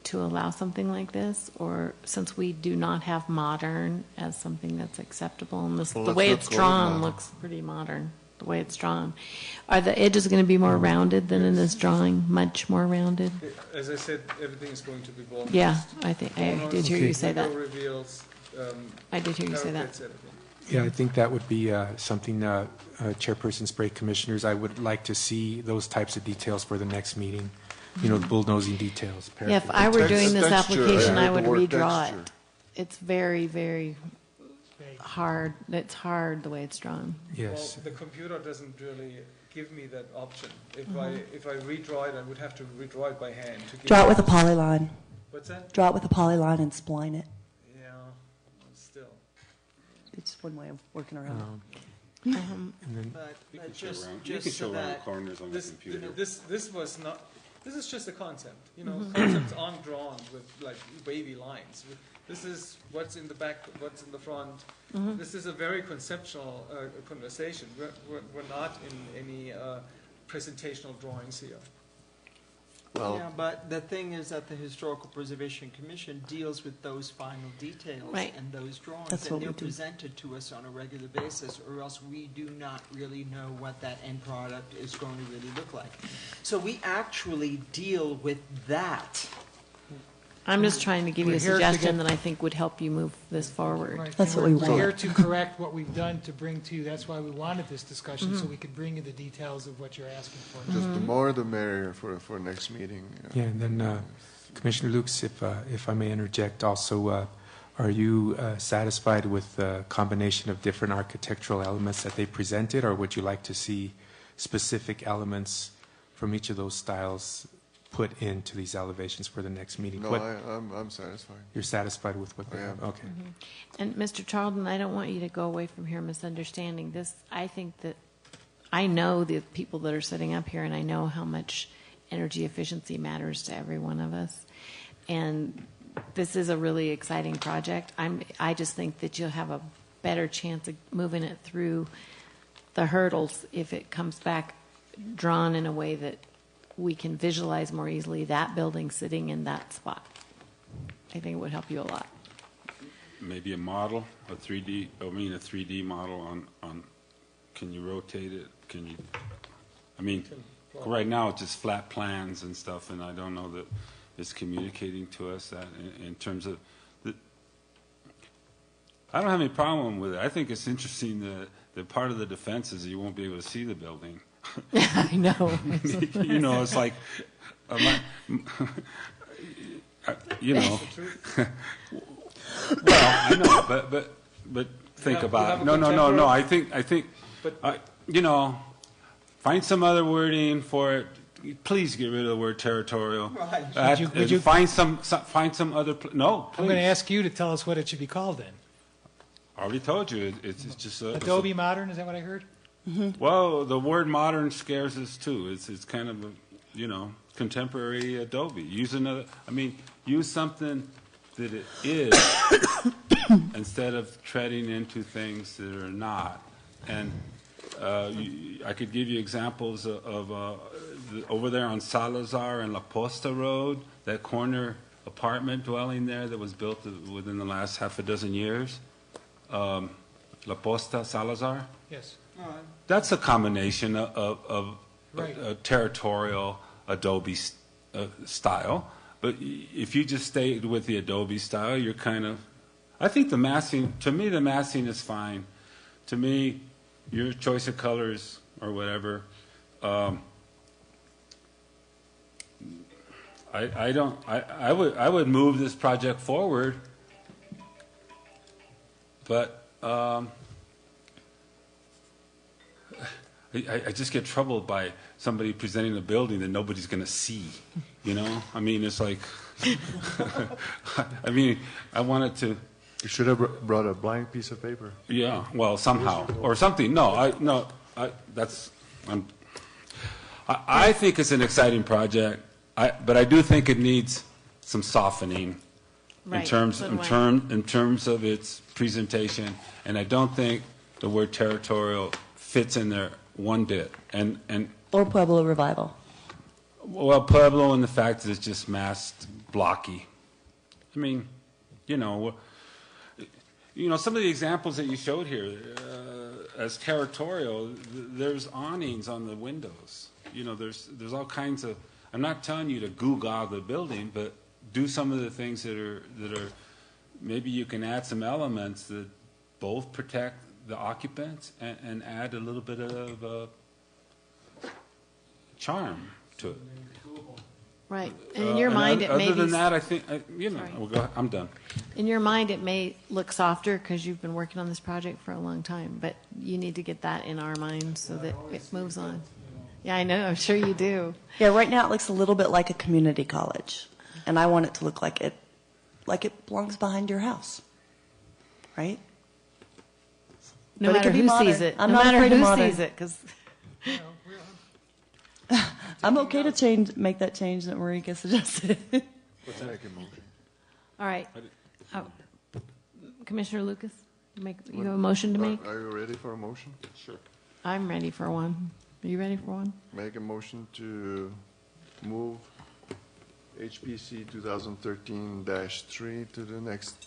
to allow something like this? Or since we do not have modern as something that's acceptable, and Well, the let's way look it's code drawn now. looks pretty modern, the way it's drawn. Are the edges going to be more rounded than in this drawing? Much more rounded? As I said, everything is going to be bone. Yeah, I did hear you say that. Window reveals, I did hear you say that. parapets, everything. Yeah, I think that would be something, Chairperson Sprague, Commissioners, I would like to see those types of details for the next meeting. You know, the bulldozing details. Yeah, if I were Text- doing this texture, application, I I heard would the word redraw texture. it. It's very, very hard. It's hard the way it's drawn. Yes. Well, the computer doesn't really give me that option. If Mm-hmm. if I redraw it, I would have to redraw it by hand. To give Draw it me- with a polyline. What's that? Draw it with a polyline and spline it. Yeah, still. It's one way of working around it. And then, but show just, around- you just can show so around that, corners on the This, computer. this was not. This is just a concept. You know, concepts aren't drawn with like wavy lines. This is what's in the back, what's in the front. This is a very conceptual conversation. We're not in any presentational drawings here. Well, yeah, but the thing is that the Historical Preservation Commission deals with those final details Right. and those drawings, That's and what we they're do. presented to us on a regular basis, or else we do not really know what that end product is going to really look like. So we actually deal with that. I'm just trying to give you a We're here to suggestion get- that I think would help you move this forward. Right. That's And what we We're here want. to correct what we've done to bring to you. That's why we wanted this discussion, so we could bring you the details of what you're asking for. just the more the merrier for next meeting. yeah, and then Commissioner Lukes, if I may interject also, are you satisfied with the combination of different architectural elements that they presented, or would you like to see specific elements from each of those styles put into these elevations for the next meeting? No, What- I'm satisfied. You're satisfied with what they I have? am. Okay. And Mr. Charlton, I don't want you to go away from here misunderstanding this. I think that I know the people that are sitting up here, and I know how much energy efficiency matters to every one of us. And this is a really exciting project. I just think that you'll have a better chance of moving it through the hurdles if it comes back drawn in a way that we can visualize more easily that building sitting in that spot. I think it would help you a lot. Maybe a model, a 3D model on, can you rotate it? Can you, I mean, right now it's just flat plans and stuff, and I don't know that it's communicating to us that in terms of, I don't have any problem with it. I think it's interesting that part of the defense is you won't be able to see the building. I know. You know, it's like, you know. Well, I know, but think You about have it. a No. contemporary- I think, But you know, find some other wording for it. Please get rid of the word territorial. Right. Would you- Find some other. No, I'm going to please. ask you to tell us what it should be called then. I already told you. It's just a. Adobe Modern, is that what I heard? Well, the word modern scares us too. It's kind of a, you know, contemporary Adobe. Use another. I mean, use something that it is instead of treading into things that are not. And I could give you examples of over there on Salazar and La Posta Road, that corner apartment dwelling there that was built within the last half a dozen years. La Posta, Salazar. Yes. That's a combination of Right. territorial adobe style. But if you just stayed with the adobe style, you're kind of, I think the massing, to me the massing is fine. To me, your choice of colors or whatever, I would move this project forward, but I just get troubled by somebody presenting a building that nobody's going to see, you know? I mean, it's like, I mean, I wanted to... You should have brought a blank piece of paper. Yeah, well, somehow, or something. I think it's an exciting project, but I do think it needs some softening Right, in terms so do I. in terms of its presentation, and I don't think the word territorial fits in there one bit. And Or Pueblo Revival. well, Pueblo and the fact that it's just masked blocky. I mean, you know, some of the examples that you showed here as territorial, there's awnings on the windows. You know, there's all kinds of. I'm not telling you to goo gaga the building, but do some of the things that are maybe you can add some elements that both protect the occupants and add a little bit of charm to it. Right. And in your mind, it may other than be, that, I think Sorry. I'm done. in your mind, it may look softer because you've been working on this project for a long time, but you need to get that in our minds so that it moves on. Yeah, I know. I'm sure you do. Yeah, right now it looks a little bit like a community college, and I want it to look like it belongs behind your house, right? No But it matter could be who modern. sees it. I'm No not matter afraid of who modern. sees it, because I'm okay to make that change that Marika suggested. What's that? Make a motion. all right. Oh. Commissioner Lucas, you have a motion to make? Are you ready for a motion? Sure. I'm ready for one. Are you ready for one? Make a motion to move HPC 2013-3 to the next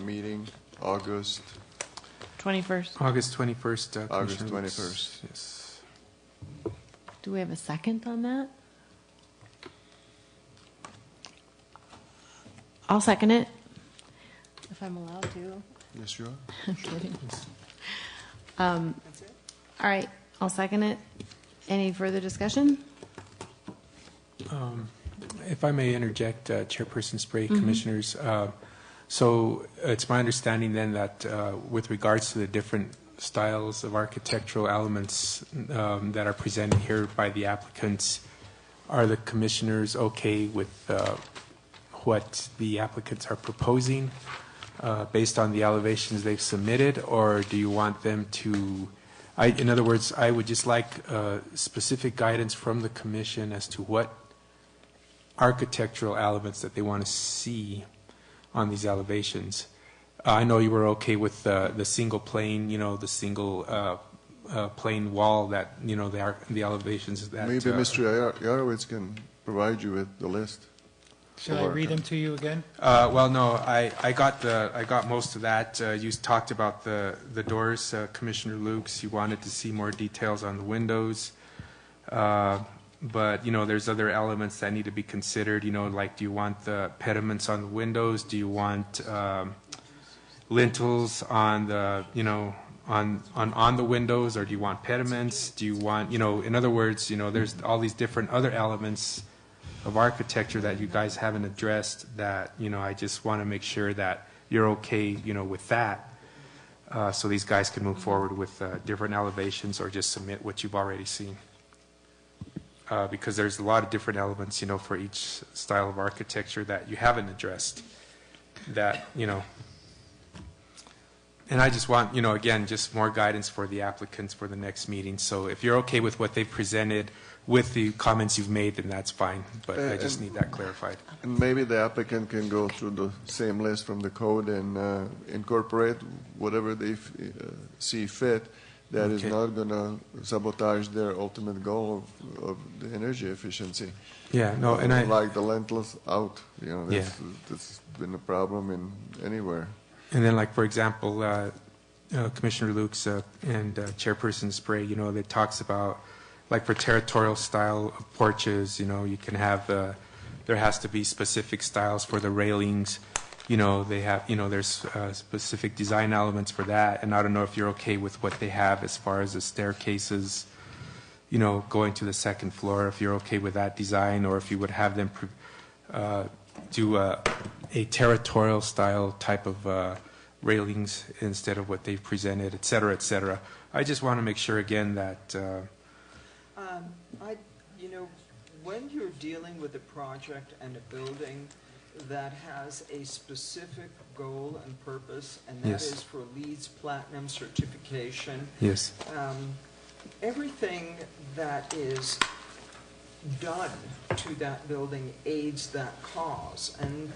meeting, August 21st. August 21st. August Commissioner Lucas. 21st. Yes. Do we have a second on that? I'll second it. If I'm allowed to. Yes, you are. I'm kidding. All right, I'll second it. Any further discussion? If I may interject, Chairperson Spray, Commissioners, so it's my understanding then that with regards to the different styles of architectural elements that are presented here by the applicants, are the commissioners okay with what the applicants are proposing based on the elevations they've submitted, or do you want them to, in other words, I would just like specific guidance from the commission as to what architectural elements that they want to see on these elevations. I know you were okay with the single plane, the single plane wall that, the elevations that. Maybe Mr. Yarowitz can provide you with the list. Shall I read them to you again? Well, no, I got most of that. You talked about the doors, Commissioner Lukes. You wanted to see more details on the windows. But, there's other elements that need to be considered, like do you want the pediments on the windows? Do you want lintels on the, on the windows, or do you want pediments? Do you want, in other words, there's all these different other elements of architecture that you guys haven't addressed that, I just want to make sure that you're okay, with that. So these guys can move forward with different elevations or just submit what you've already seen. Because there's a lot of different elements, for each style of architecture that you haven't addressed that, and I just want, again, just more guidance for the applicants for the next meeting. So if you're okay with what they've presented with the comments you've made, then that's fine. But I just need that clarified. And maybe the applicant can go through the same list from the code and incorporate whatever they see fit. that is Okay. not going to sabotage their ultimate goal of the energy efficiency. Yeah, no, and I, like the lentils out. Yeah. That's been a problem in anywhere. and then like, for example, Commissioner Lukes and Chairperson Spray, that talks about, like for territorial style porches, you can have, there has to be specific styles for the railings. They have, there's specific design elements for that, and I don't know if you're okay with what they have as far as the staircases, going to the second floor, if you're okay with that design, or if you would have them do a territorial style type of railings instead of what they've presented, et cetera, et cetera. I just want to make sure again that, when you're dealing with a project and a building that has a specific goal and purpose, and that Yes. is for LEED's Platinum certification, yes, everything that is done to that building aids that cause. And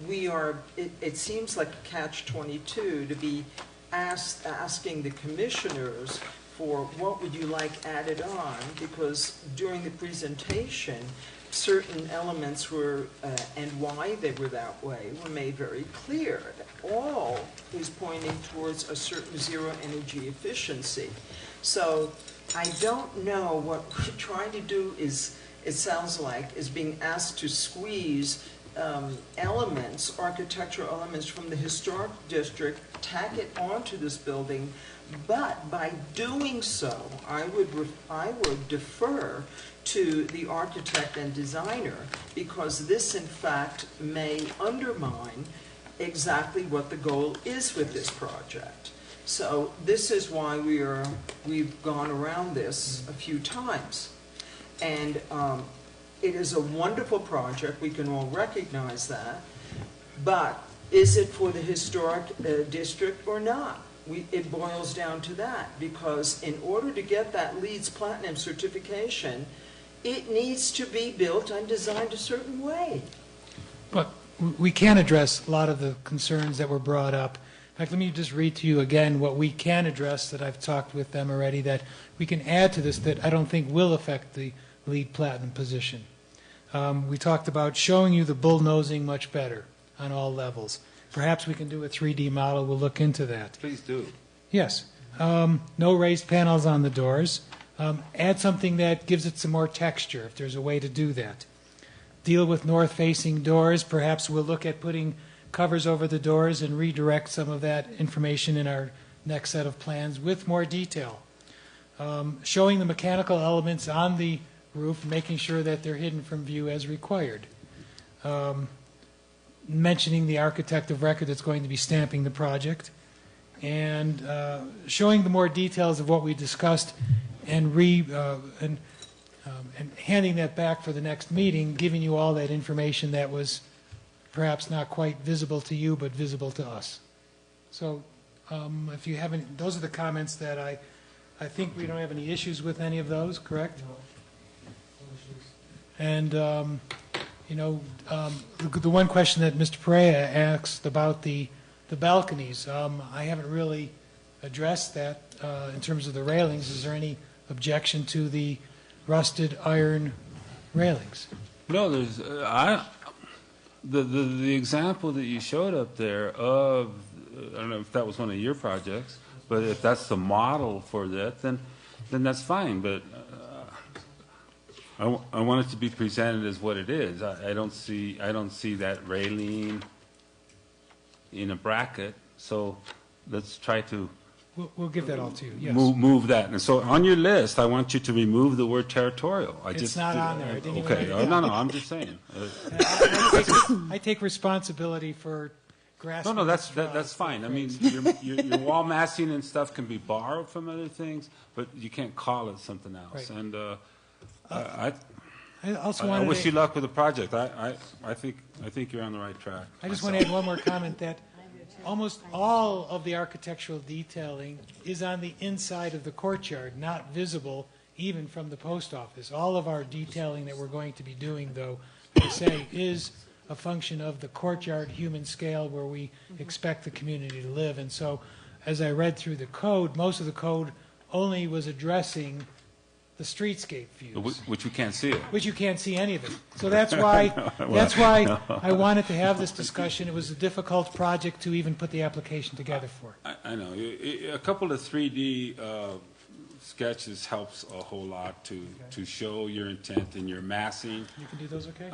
it seems like a catch-22 to be asking the commissioners for what would you like added on, because during the presentation, certain elements were, and why they were that way, were made very clear. All is pointing towards a certain zero energy efficiency. So I don't know what we're trying to do is, it sounds like, is being asked to squeeze elements, architectural elements from the historic district, tack it onto this building, but by doing so, I would defer to the architect and designer, because this in fact may undermine exactly what the goal is with this project. So this is why we've gone around this a few times. And it is a wonderful project, we can all recognize that, but is it for the historic district or not? It boils down to that, because in order to get that LEED's Platinum certification, it needs to be built and designed a certain way. But we can address a lot of the concerns that were brought up. In fact, let me just read to you again what we can address that I've talked with them already, that we can add to this that I don't think will affect the LEED Platinum position. We talked about showing you the bullnosing much better on all levels. Perhaps we can do a 3D model. We'll look into that. Please do. Yes. No raised panels on the doors. Add something that gives it some more texture, if there's a way to do that. Deal with north-facing doors. Perhaps we'll look at putting covers over the doors and redirect some of that information in our next set of plans with more detail. Showing the mechanical elements on the roof, making sure that they're hidden from view as required. Mentioning the architect of record that's going to be stamping the project, and showing the more details of what we discussed, and handing that back for the next meeting, giving you all that information that was perhaps not quite visible to you, but visible to us. So if you haven't, those are the comments that I think we don't have any issues with any of those, correct? No. And, the one question that Mr. Perea asked about the balconies, I haven't really addressed that in terms of the railings. Is there any objection to the rusted iron railings? No, there's the example that you showed up there of, I don't know if that was one of your projects, but if that's the model for that, then that's fine. But I want it to be presented as what it is. I don't see that railing in a bracket. So let's try to We'll give that all to you. Yes. move that. And so on your list, I want you to remove the word territorial. It's not on there. I didn't even Okay. write it No, down. I'm just saying. I take responsibility for grasping. No, that's fine. I mean, your wall massing and stuff can be borrowed from other things, but you can't call it something else. Right. And I also I wanted wish to, you luck with the project. I think you're on the right track. I just want to add one more comment that almost all of the architectural detailing is on the inside of the courtyard, not visible even from the post office. All of our detailing that we're going to be doing, though, I say, is a function of the courtyard human scale where we expect the community to live. And so as I read through the code, most of the code only was addressing the streetscape views, Which we can't see it. which you can't see any of it. So that's why, I wanted to have this discussion. It was a difficult project to even put the application together for. I know. A couple of 3D sketches helps a whole lot to show your intent and your massing. You can do those, okay?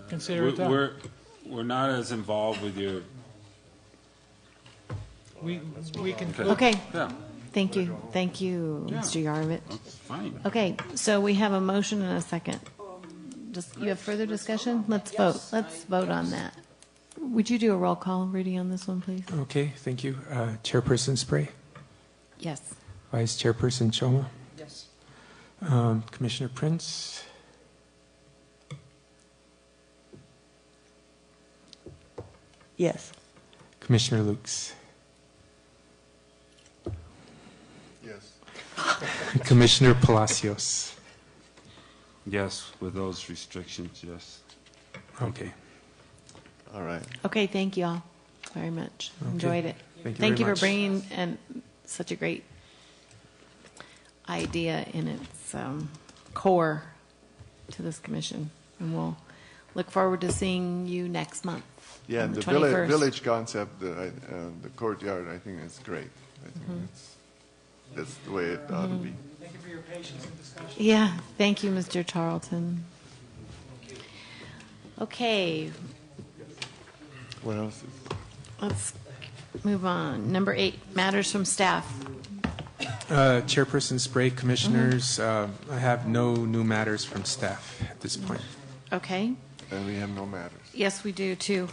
Consider it done. We're not as involved with your. We can. Okay, Yeah, thank you, Yeah. Mr. Yarovitch. that's fine. Okay, so we have a motion and a second. Just, you have further discussion? Let's vote. Let's vote on that. Would you do a roll call, Rudy, on this one, please? Okay, thank you. Chairperson Spray, Yes. Vice Chairperson Choma, Yes. Commissioner Prince, Yes. Commissioner Lukes, Yes. Commissioner Palacios. Yes, with those restrictions, yes. Okay. All right. Okay, thank you all very much. Enjoyed it. Thank you Thank you very for much. bringing and such a great idea in its core to this commission. And we'll look forward to seeing you next month. Yeah, on and the 21st. village concept, the courtyard, I think is great. I think that's the way it ought to be. Thank you for your patience and discussion. Yeah, thank you, Mr. Tarleton. Okay, What else is? let's move on. Number 8, matters from staff. Chairperson Spray, Commissioners, I have no new matters from staff at this point. Okay, And we have no matters. yes, we do too.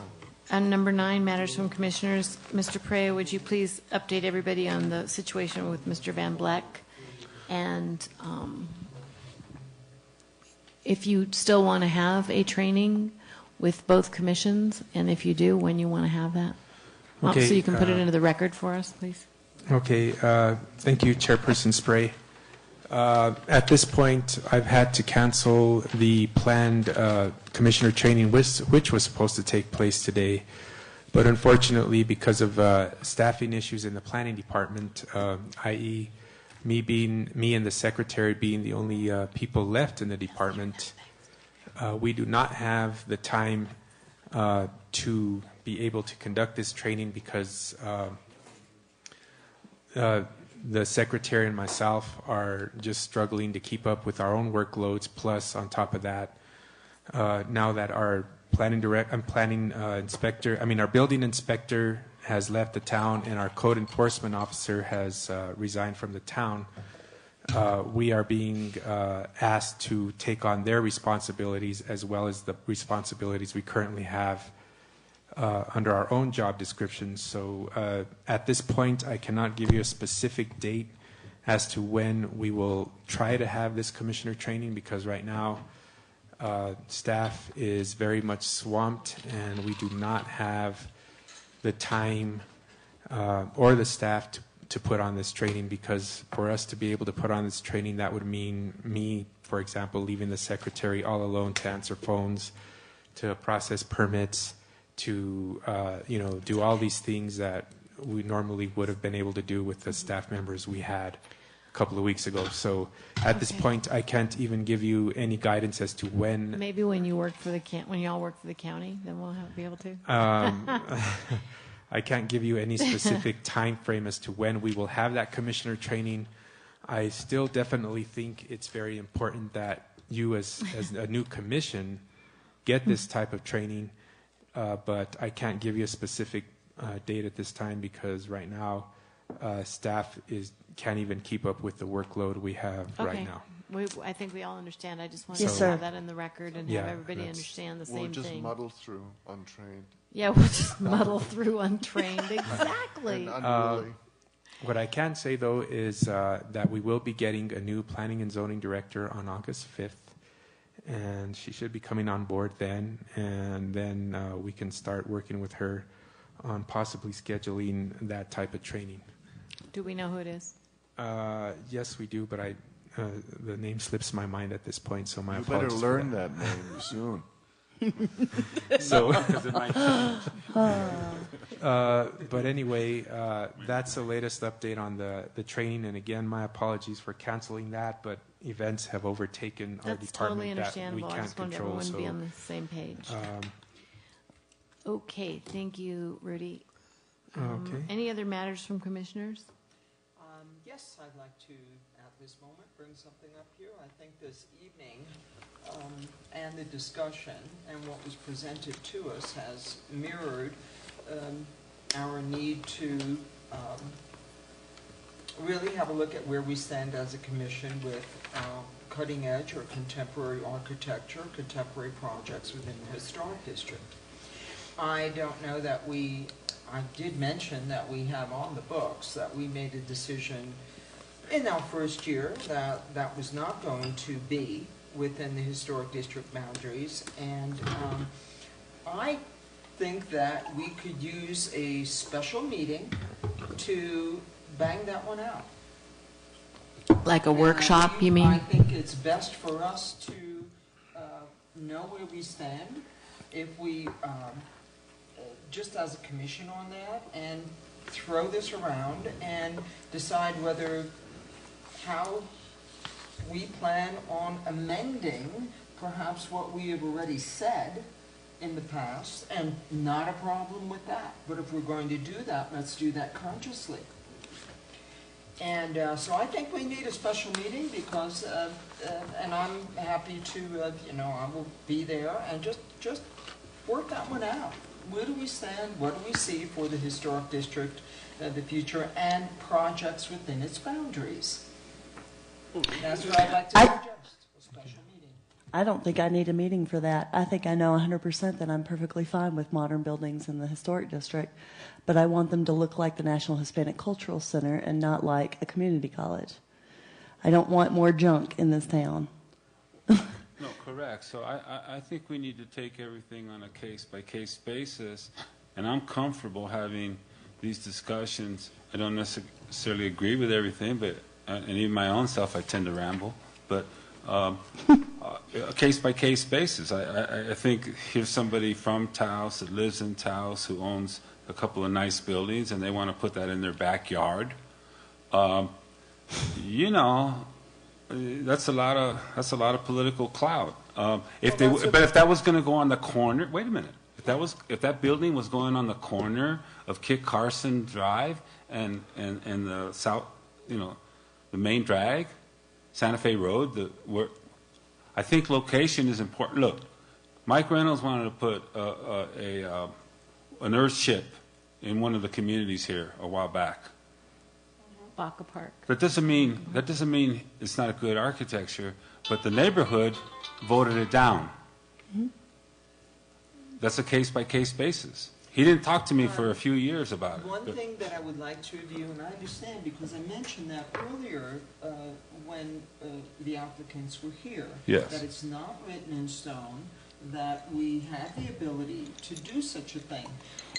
And number 9, matters from commissioners. Mr. Praya, would you please update everybody on the situation with Mr. Van Bleck? And if you still want to have a training with both commissions, and if you do, when you want to have that? Okay, So you can put it into the record for us, please. Okay, thank you, Chairperson Spray. At this point, I've had to cancel the planned commissioner training, which was supposed to take place today. But unfortunately, because of staffing issues in the planning department, i.e., me and the secretary being the only people left in the department, we do not have the time to be able to conduct this training because the secretary and myself are just struggling to keep up with our own workloads. Plus, on top of that, now that our our building inspector has left the town and our code enforcement officer has resigned from the town, we are being asked to take on their responsibilities as well as the responsibilities we currently have under our own job descriptions. So at this point, I cannot give you a specific date as to when we will try to have this commissioner training because right now staff is very much swamped and we do not have the time or the staff to put on this training, because for us to be able to put on this training, that would mean me, for example, leaving the secretary all alone to answer phones, to process permits, to do all these things that we normally would have been able to do with the staff members we had a couple of weeks ago. So at this point, I can't even give you any guidance as to when. Maybe when you work for when y'all work for the county, then we'll be able to. I can't give you any specific time frame as to when we will have that commissioner training. I still definitely think it's very important that you as a new commission get this type of training, but I can't give you a specific date at this time because right now staff can't even keep up with the workload we have right now. I think we all understand. I just wanted Yes, to sir. have that in the record and Yeah, have everybody that's- understand the We'll same just thing. muddle through, untrained Yeah, we'll just muddle through untrained. Exactly. and unruly. What I can say, though, is that we will be getting a new planning and zoning director on August 5th, and she should be coming on board then, and then we can start working with her on possibly scheduling that type of training. Do we know who it is? Yes, we do, but the name slips my mind at this point, so my You better apologies for learn that. that name soon. So, because it might change. But anyway, that's the latest update on the training. And again, my apologies for canceling that, but events have overtaken our That's totally department that we understandable. I can't just wanted control. everyone to be So, on the same page. Okay, thank you, Rudy. okay. Any other matters from commissioners? Yes, I'd like to, at this moment, bring something up here. I think this evening and the discussion and what was presented to us has mirrored our need to really have a look at where we stand as a commission with cutting edge or contemporary architecture, contemporary projects within the historic district. I don't know that I did mention that we have on the books that we made a decision in our first year that that was not going to be within the historic district boundaries, and I think that we could use a special meeting to bang that one out. Like a And workshop, you mean? I think it's best for us to know where we stand, if we, just as a commission on that, and throw this around and decide how we plan on amending perhaps what we have already said in the past, and not a problem with that. But if we're going to do that, let's do that consciously. And so I think we need a special meeting because, and I'm happy to, I will be there and just work that one out. Where do we stand? What do we see for the historic district, the future, and projects within its boundaries? That's what I'd like to suggest, a special meeting. I don't think I need a meeting for that. I think I know 100% that I'm perfectly fine with modern buildings in the historic district, but I want them to look like the National Hispanic Cultural Center and not like a community college. I don't want more junk in this town. No, correct. So I think we need to take everything on a case-by-case basis, and I'm comfortable having these discussions. I don't necessarily agree with everything, but and even my own self, I tend to ramble, but a case-by-case basis. I think here's somebody from Taos that lives in Taos who owns a couple of nice buildings, and they want to put that in their backyard. That's a lot of political clout. But if that was going to go on the corner, wait a minute. If that building was going on the corner of Kit Carson Drive and the south, the main drag, Santa Fe Road, I think location is important. Look, Mike Reynolds wanted to put an earth ship in one of the communities here a while back. Baca Park. That doesn't mean it's not a good architecture, but the neighborhood voted it down. Mm-hmm. That's a case-by-case basis. He didn't talk to me for a few years about it. One thing that I would like to review, and I understand because I mentioned that earlier when the applicants were here, yes, that it's not written in stone, that we have the ability to do such a thing.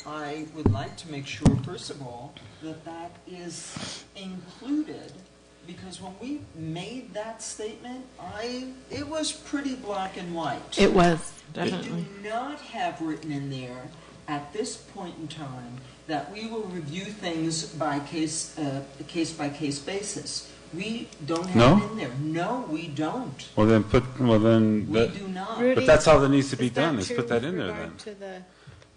I would like to make sure, first of all, that is included, because when we made that statement, it was pretty black and white. It was, definitely. We do not have written in there at this point in time that we will review things by case-by-case basis. We don't have it in there. No, we don't. Well, then We do not. Rudy, but that's all that needs to be done, that is put that true in there with then. regard to the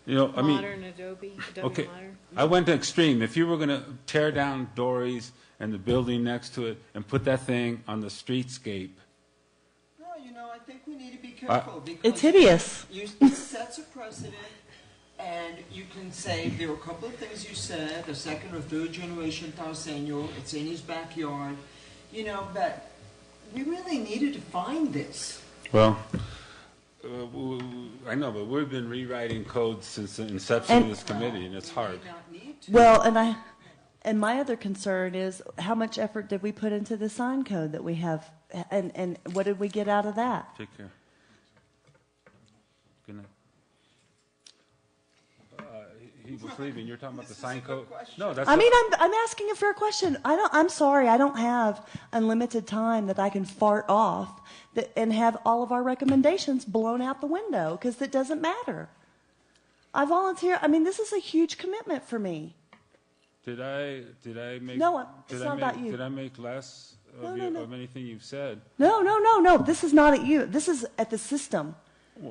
I mean, modern Adobe okay, Modern? I went to extreme. If you were going to tear down Dory's and the building next to it and put that thing on the streetscape. No, I think we need to be careful because it's hideous. It sets a precedent, and you can say there were a couple of things you said, the second or third generation Taoseño, it's in his backyard, but we really needed to find this. Well, I know, but we've been rewriting codes since the inception of this committee, and it's hard. Well, and my other concern is how much effort did we put into the sign code that we have, and what did we get out of that? Take care. Good night. he was leaving. You're talking about the This is a sign good code? question. No, that's. I mean, I'm asking a fair question. I'm sorry, I don't have unlimited time that I can fart off and have all of our recommendations blown out the window because it doesn't matter. I volunteer. I mean, this is a huge commitment for me. Did I make? No, it's not about you. Did I make less of, No. of anything you've said? No. This is not at you. This is at the system.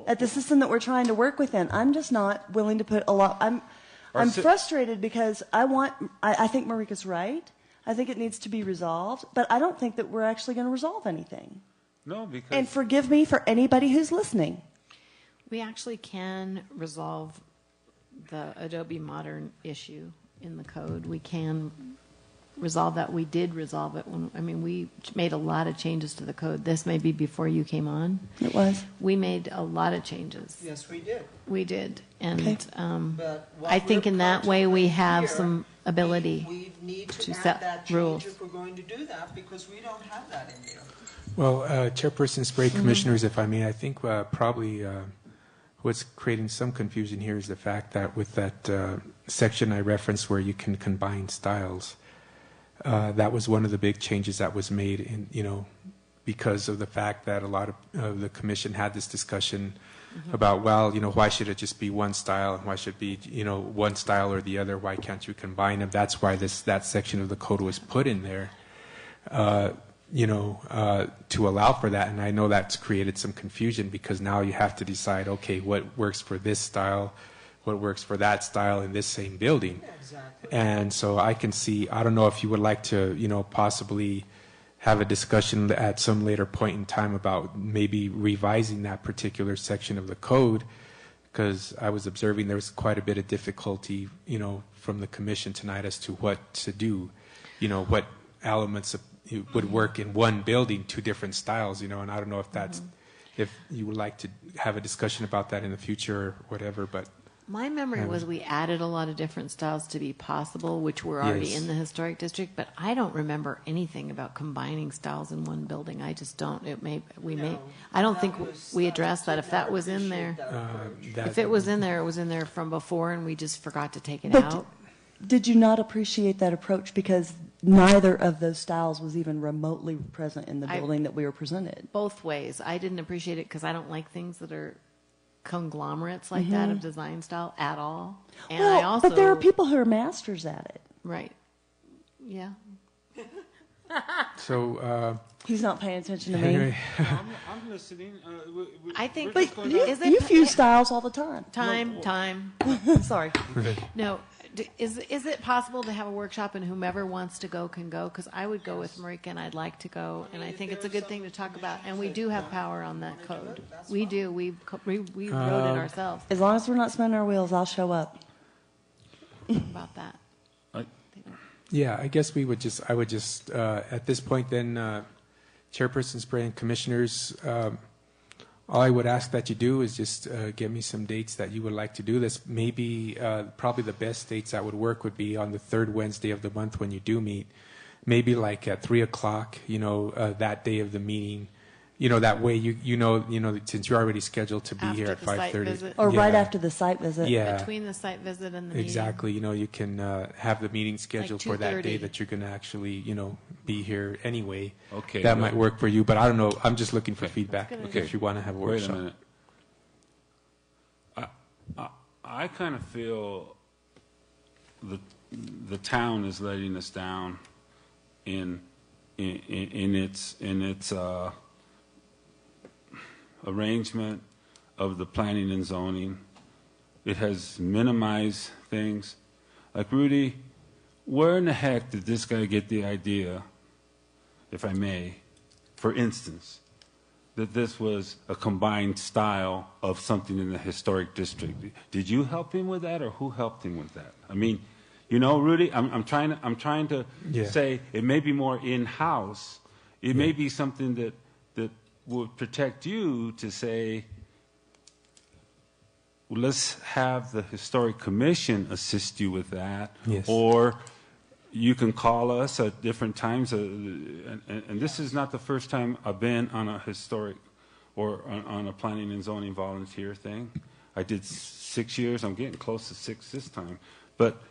At the system that we're trying to work within. I'm just not willing to put a lot. I'm frustrated because I think Marika's right. I think it needs to be resolved, but I don't think that we're actually going to resolve anything. No, because. And forgive me for anybody who's listening. We actually can resolve the Adobe Modern issue in the code. We can resolve that. We did resolve it we made a lot of changes to the code. This may be before you came on. It was. We made a lot of changes. Yes, we did. We did. And Okay. But what I think we're in that way we have here, some ability. We need to to set add that rules. change if we're going to do that because we don't have that in there. Well, Chairperson Sprague, Commissioners, if I may, I think probably what's creating some confusion here is the fact that with that section I referenced where you can combine styles, that was one of the big changes that was made in, because of the fact that a lot of the commission had this discussion about, well, why should it just be one style? Why should it be, one style or the other? Why can't you combine them? That's why that section of the code was put in there, to allow for that. And I know that's created some confusion because now you have to decide, okay, what works for this style, what works for that style in this same building. Yeah, exactly. And so I can see, I don't know if you would like to, possibly have a discussion at some later point in time about maybe revising that particular section of the code, because I was observing there was quite a bit of difficulty, from the commission tonight as to what to do, what elements would work in one building, two different styles, and I don't know if that's, if you would like to have a discussion about that in the future or whatever, but. My memory was we added a lot of different styles to be possible, which were already Yes. in the historic district, but I don't remember anything about combining styles in one building. I just don't. I don't think we addressed that. If that was in there, if it was in there, it was in there from before and we just forgot to take it But out. Did you not appreciate that approach because neither of those styles was even remotely present in the building that we were presented? Both ways. I didn't appreciate it because I don't like things that are conglomerates like that of design style at all. And I also, but there are people who are masters at it. right. Yeah. So, He's not paying attention to me. anyway, I'm listening. I think, we're just going You, is you it fuse styles all the time. time? Sorry. No, is it possible to have a workshop and whomever wants to go can go? Because I would go with Marika and I'd like to go, and I think it's a good thing to talk about. And we do have power on that code. We do. We wrote it ourselves. As long as we're not spinning our wheels, I'll show up. About that. yeah, I guess I would just, at this point then, Chairperson Sprague and Commissioners, all I would ask that you do is just give me some dates that you would like to do this. Maybe probably the best dates that would work would be on the third Wednesday of the month when you do meet. Maybe like at 3 o'clock, that day of the meeting. That way since you're already scheduled to be After here at the site 5:30. visit. Or right after the site visit. Yeah. Between the site visit and the meeting. Exactly. You can have the meeting scheduled for that day 2:30. that you're going to actually, be here anyway. Okay, That well- might work for you, but I don't know. I'm just looking for Okay. feedback That's good. if you want to have a Wait a workshop. minute. I kind of feel the town is letting us down in its arrangement of the planning and zoning. It has minimized things. Like, Rudy, where in the heck did this guy get the idea, if I may, for instance, that this was a combined style of something in the historic district? Did you help him with that, or who helped him with that? I mean, Rudy, I'm trying to Yeah. say it may be more in-house. It may be something that would protect you to say, well, let's have the historic commission assist you with that, Yes. or you can call us at different times. And this is not the first time I've been on a historic or on a planning and zoning volunteer thing. I did 6 years. I'm getting close to 6 this time. But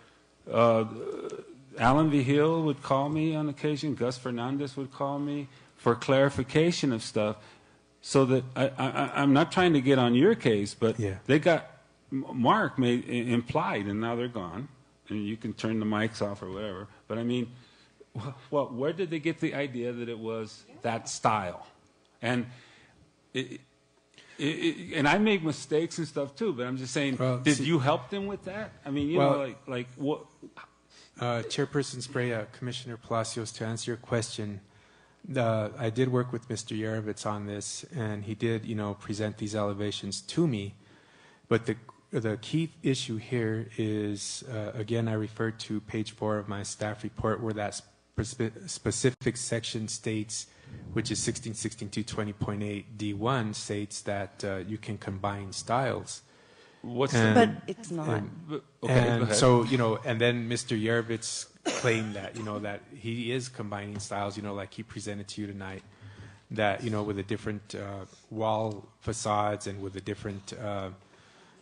Alan V. Hill would call me on occasion. Gus Fernandez would call me for clarification of stuff, so that I'm not trying to get on your case, but they got Mark made implied, and now they're gone, and you can turn the mics off or whatever. But I mean, where did they get the idea that it was that style? And and I make mistakes and stuff too, but I'm just saying, did you help them with that? I mean, you know, like what? Chairperson Sprea, Commissioner Palacios, to answer your question, I did work with Mr. Yarovitz on this, and he did, you know, present these elevations to me. But the key issue here is, again, I referred to page 4 of my staff report, where that specific section states, which is 166220.8 D1, states that you can combine styles. But it's not. And so, you know, and then Mr. Yarovitz claimed that, you know, that he is combining styles, you know, like he presented to you tonight, that, you know, with the different wall facades and with the different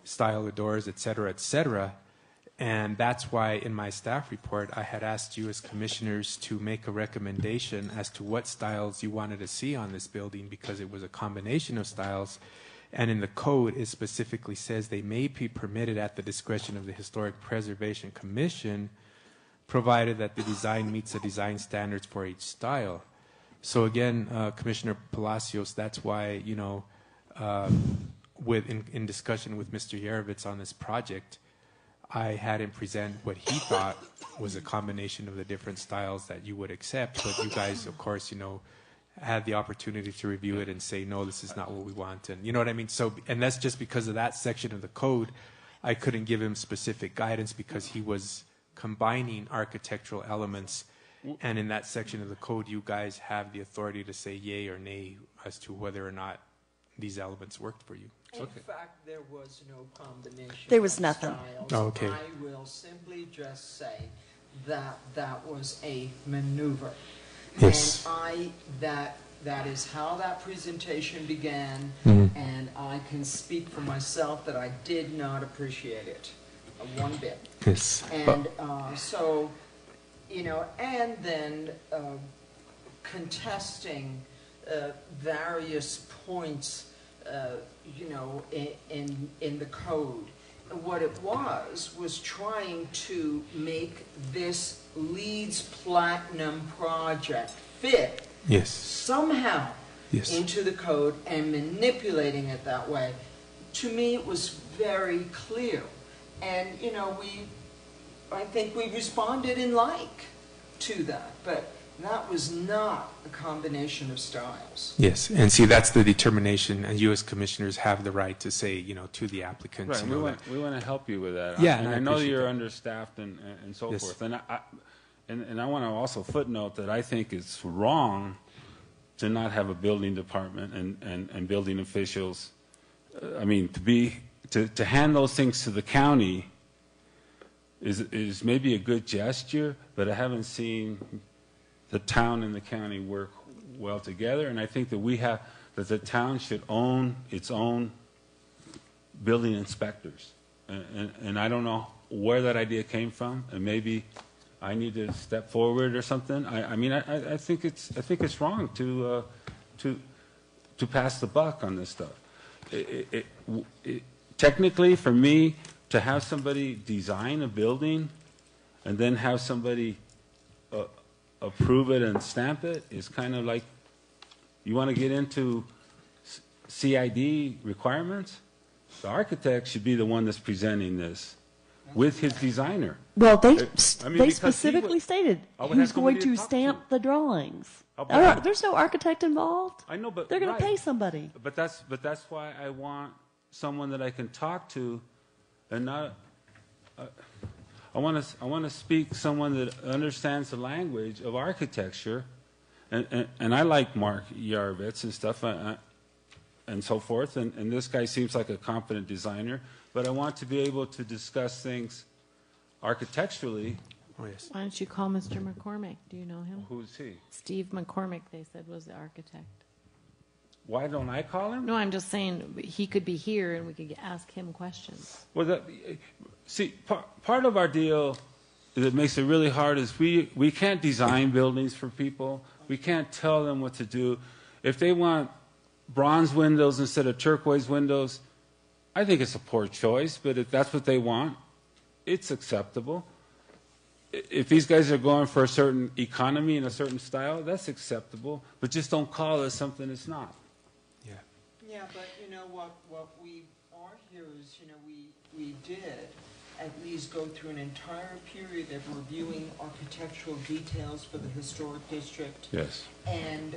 style of doors, et cetera, et cetera. And that's why in my staff report, I had asked you as commissioners to make a recommendation as to what styles you wanted to see on this building, because it was a combination of styles. And in the code, it specifically says they may be permitted at the discretion of the Historic Preservation Commission, provided that the design meets the design standards for each style. So again, Commissioner Palacios, that's why, you know, in discussion with Mr. Yarovitz on this project, I had him present what he thought was a combination of the different styles that you would accept. But you guys, of course, you know, had the opportunity to review it and say, no, this is not what we want. And you know what I mean? So, and that's just because of that section of the code. I couldn't give him specific guidance because he was combining architectural elements. And in that section of the code, you guys have the authority to say yay or nay as to whether or not these elements worked for you. In fact, there was no combination. There was of nothing. styles. Oh, okay. I will simply just say that that was a maneuver. Yes. And that is how that presentation began, and I can speak for myself that I did not appreciate it one bit. Yes. And so, you know, and then contesting various points, you know, in the code. And what it was trying to make this Leeds Platinum project fit somehow into the code and manipulating it that way. To me, it was very clear. And, you know, I think we responded in like to that, but that was not a combination of styles. Yes, and see, that's the determination, and you as commissioners have the right to say, you know, to the applicants. Right, you know, we want to help you with that. Yeah, and and I know appreciate you're that. understaffed and so Yes. forth. And I want to also footnote that I think it's wrong to not have a building department and building officials. I mean, to hand those things to the county is maybe a good gesture, but I haven't seen the town and the county work well together. And I think that the town should own its own building inspectors. And I don't know where that idea came from, and maybe I need to step forward or something. I mean, I think it's wrong to pass the buck on this stuff. Technically, for me, to have somebody design a building and then have somebody approve it and stamp it is kind of like, you want to get into CID requirements? The architect should be the one that's presenting this with his designer. Well, they because specifically stated I would have who's going somebody to to talk stamp to. the drawings. Oh, but There's no architect involved. I know, but They're going right. to pay somebody. But that's why I want someone that I can talk to, and not. I want to speak someone that understands the language of architecture, and I like Mark Yarovitz and stuff, and so forth. And this guy seems like a competent designer, but I want to be able to discuss things architecturally. Oh, yes. Why don't you call Mr. McCormick? Do you know him? Who's he? Steve McCormick, they said, was the architect. Why don't I call him? No, I'm just saying, he could be here and we could ask him questions. Well, see, part of our deal that makes it really hard is we can't design buildings for people. We can't tell them what to do. If they want bronze windows instead of turquoise windows, I think it's a poor choice, but if that's what they want, it's acceptable. If these guys are going for a certain economy and a certain style, that's acceptable, but just don't call it something it's not. Yeah. Yeah, but you know what we are here is, you know, we did at least go through an entire period of reviewing architectural details for the historic district. Yes. And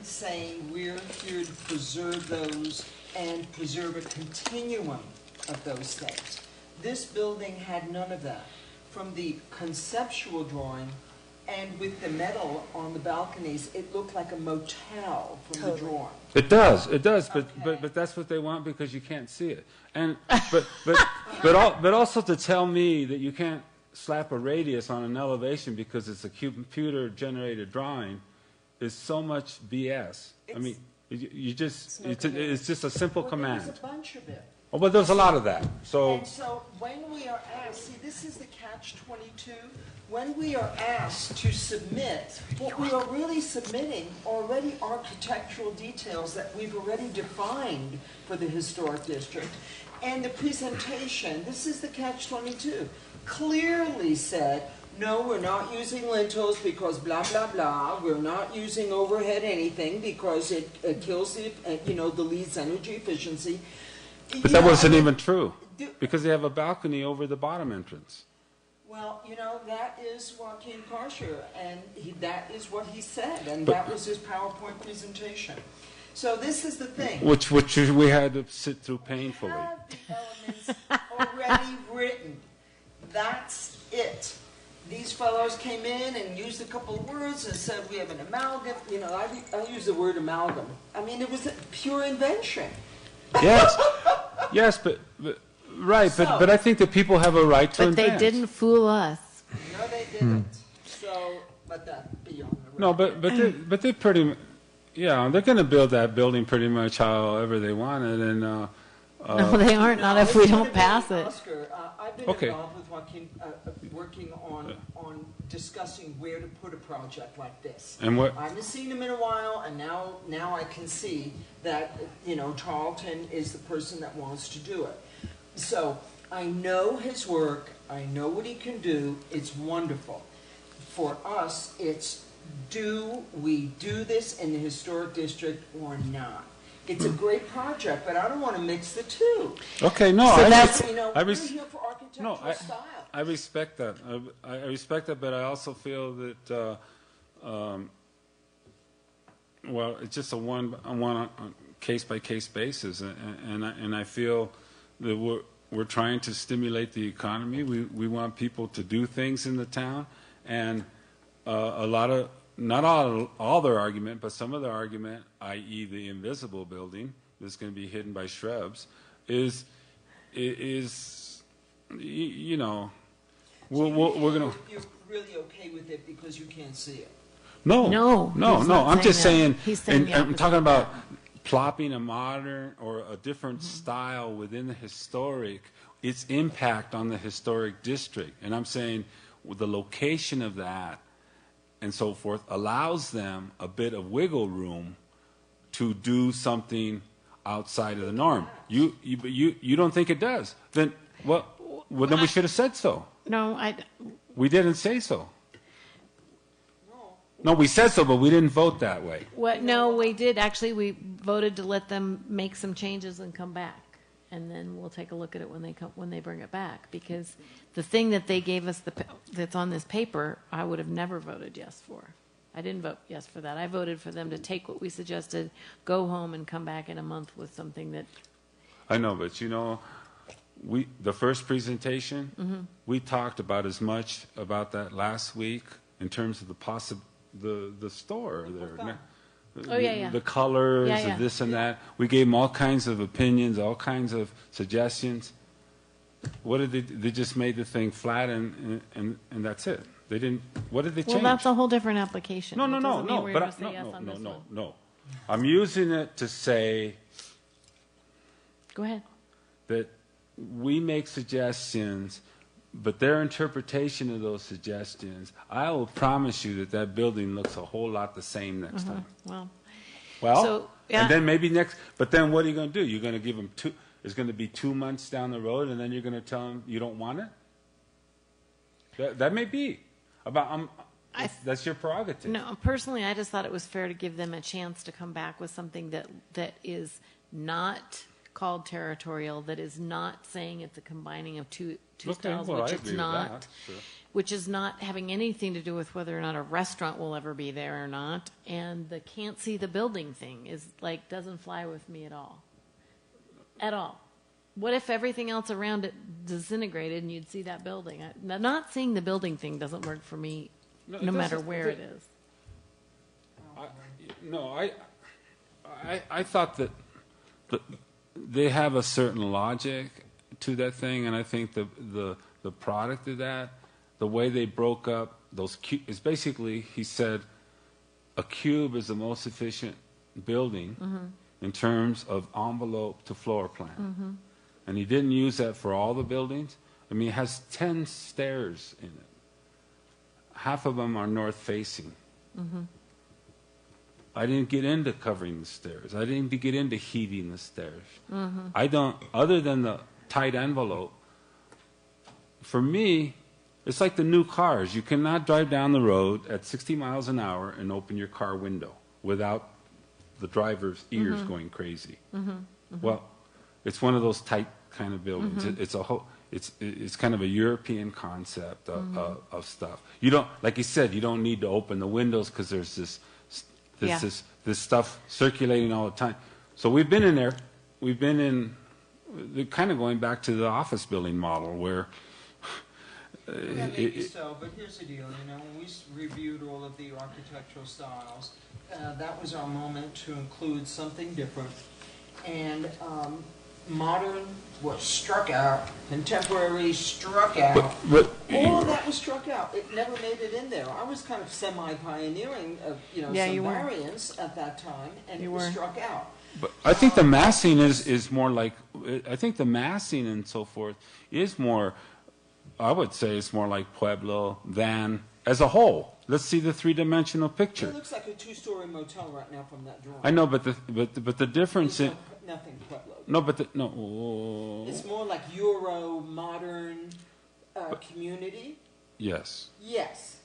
saying we're here to preserve those and preserve a continuum of those things. This building had none of that. From the conceptual drawing and with the metal on the balconies, it looked like a motel from the drawing. It does, but Okay. but that's what they want because you can't see it. And but also to tell me that you can't slap a radius on an elevation because it's a computer generated drawing is so much BS. I mean, it's just a simple command. There's a bunch of it. Oh, but there's a lot of that. So And so when we are asked, see, this is the catch-22. When we are asked to submit, what we are really submitting are already architectural details that we've already defined for the historic district. And the presentation, this is the catch-22, clearly said, no, we're not using lintels because blah, blah, blah. We're not using overhead anything because it kills the, deletes energy efficiency. but that wasn't even true because they have a balcony over the bottom entrance. Well, that is Joaquin Karsher, and that is what he said, and that was his PowerPoint presentation. So this is the thing. Which we had to sit through painfully. We have the elements already written. That's it. These fellows came in and used a couple of words and said we have an amalgam. I use the word amalgam. I mean, it was a pure invention. Yes, but I think that people have a right to But they advance. didn't fool us. No, they didn't. So, but that beyond the No, but they pretty, they're going to build that building pretty much however they want it, and No, they aren't, not if we don't pass it. Oscar, I've been Okay. involved with Joaquin, working on discussing where to put a project like this. And what? I haven't seen him in a while, and now I can see that, Tarleton is the person that wants to do it. So I know his work. I know what he can do. It's wonderful. For us, it's do we do this in the historic district or not? It's a great project, but I don't want to mix the two. Okay, no, So I that's- We're here for architectural style. I respect that. I respect that, but I also feel that, it's just a one case by case basis, and I feel that we're trying to stimulate the economy. We want people to do things in the town, and a lot of, not all their argument, but some of their argument, i.e. the invisible building that's going to be hidden by shrubs, is we're going to. You're really okay with it because you can't see it. No. No, he's not I'm just saying saying, that. He's saying the I'm opposite talking of about plopping a modern or a different style within the historic, its impact on the historic district. And I'm saying the location of that and so forth allows them a bit of wiggle room to do something outside of the norm. You don't think it does? Then then we should have said so. No, We didn't say so. No, we said so, but we didn't vote that way. no, we did. Actually, we voted to let them make some changes and come back. And then we'll take a look at it when they bring it back. Because the thing that they gave us that's on this paper, I would have never voted yes for. I didn't vote yes for that. I voted for them to take what we suggested, go home, and come back in a month with something that. I know, but the first presentation, we talked about as much about that last week in terms of the store there. Oh, yeah. The colors Yeah. and this and that. We gave them all kinds of opinions, all kinds of suggestions. What did they just made the thing flat and that's it. They didn't. What did they change? Well, that's a whole different application. No. It doesn't mean But we're gonna say yes on this one. no. I'm using it to say Go ahead. that we make suggestions, but their interpretation of those suggestions, I will promise you that that building looks a whole lot the same next time. Well, Well, So, yeah. and then maybe but then what are you going to do? You're going to give them it's going to be 2 months down the road, and then you're going to tell them you don't want it? That may be. That's your prerogative. no, personally, I just thought it was fair to give them a chance to come back with something that is not called territorial, that is not saying it's a combining of two Okay, styles, well, I which agree it's with not. that, sure. Which is not having anything to do with whether or not a restaurant will ever be there or not. And the can't see the building thing is like, doesn't fly with me at all. At all. What if everything else around it disintegrated and you'd see that building? Not seeing the building thing doesn't work for me, no matter where it is. I thought that they have a certain logic to that thing, and I think the product of that, the way they broke up those is basically, he said, a cube is the most efficient building in terms of envelope to floor plan. And he didn't use that for all the buildings. I mean, it has 10 stairs in it. Half of them are north facing. I didn't get into covering the stairs. I didn't get into heating the stairs. I don't, other than the tight envelope, for me, it's like the new cars. You cannot drive down the road at 60 miles an hour and open your car window without the driver's ears going crazy. Well, it's one of those tight kind of buildings. It's a whole. It's kind of a European concept of stuff. You don't, like you said, you don't need to open the windows because there's this stuff circulating all the time. So we've been in there. We've been in. They're kind of going back to the office building model where. Yeah, maybe so, but here's the deal, when we reviewed all of the architectural styles, that was our moment to include something different. And modern was struck out, contemporary struck out. All of that was struck out. It never made it in there. I was kind of semi-pioneering of, some variants at that time, and it was struck out. But I think the massing is more like, I think the massing and so forth is more, I would say it's more like Pueblo than as a whole. Let's see the three-dimensional picture. It looks like a two-story motel right now from that drawing. I know, but the difference in nothing Pueblo. no, but no. It's more like Euro modern community. Yes. Yes.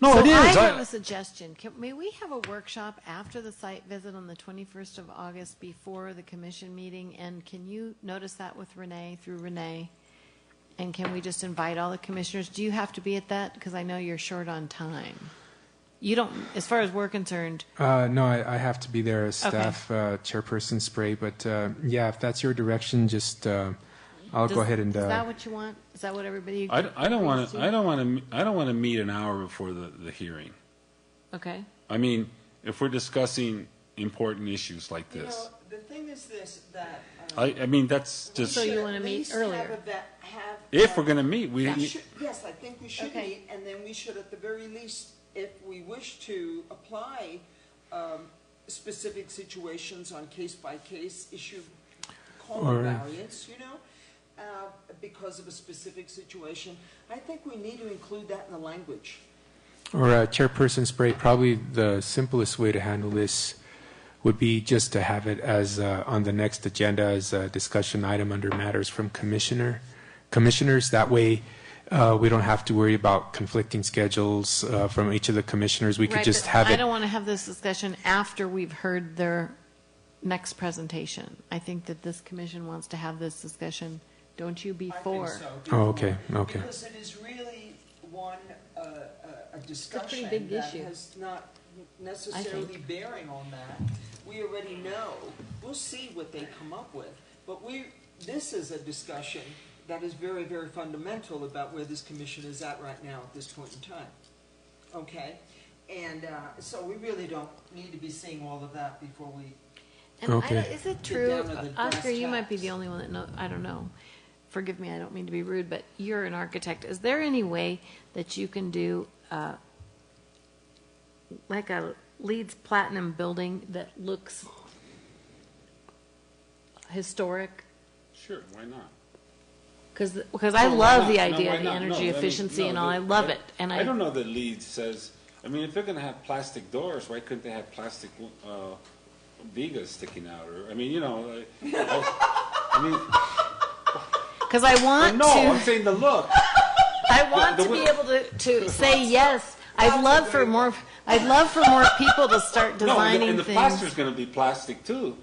No, it is. I have a suggestion. May we have a workshop after the site visit on the 21st of August before the commission meeting? And can you notice that with Renee, through Renee? And can we just invite all the commissioners? Do you have to be at that? Because I know you're short on time. You don't, as far as we're concerned. No, I have to be there as staff chairperson Spray. But yeah, if that's your direction, just I'll go ahead and. Is that what you want? Is that what everybody? I don't want to meet an hour before the hearing. Okay. I mean, if we're discussing important issues like this. The thing is this, that. I mean, that's just. So you want to meet earlier? If we're going to meet, yes, I think we should meet, and then we should, at the very least, if we wish to apply specific situations on case-by-case issue, color variance, because of a specific situation, I think we need to include that in the language. Or Chairperson Spray, probably the simplest way to handle this would be just to have it as on the next agenda as a discussion item under matters from commissioners. That way, we don't have to worry about conflicting schedules from each of the commissioners. We could just have it. I don't want to have this discussion after we've heard their next presentation. I think that this commission wants to have this discussion. Don't you? Before. I think so, Oh, okay. Because it is really a discussion big that issue. has not necessarily bearing on that. We already know. We'll see what they come up with. But this is a discussion that is very, very fundamental about where this commission is at right now at this point in time. Okay? And so we really don't need to be seeing all of that before we... And is it true, down to the brass Oscar, you might be tacks. the only one that knows, I don't know. Forgive me, I don't mean to be rude, but you're an architect. Is there any way that you can do like a Leeds Platinum building that looks historic? Sure, why not? Because I No, why love not? the No, idea why of the not? energy No, I mean, efficiency no, and all. I the- love it. And I don't know that Leeds says, I mean, if they're going to have plastic doors, why couldn't they have plastic vigas sticking out? Or, I mean, you know, I mean, because I want no, I'm to, saying the look. I want the to be wi- able to say yes. I'd love for more people to start No, designing and the things. plaster's going to be plastic too.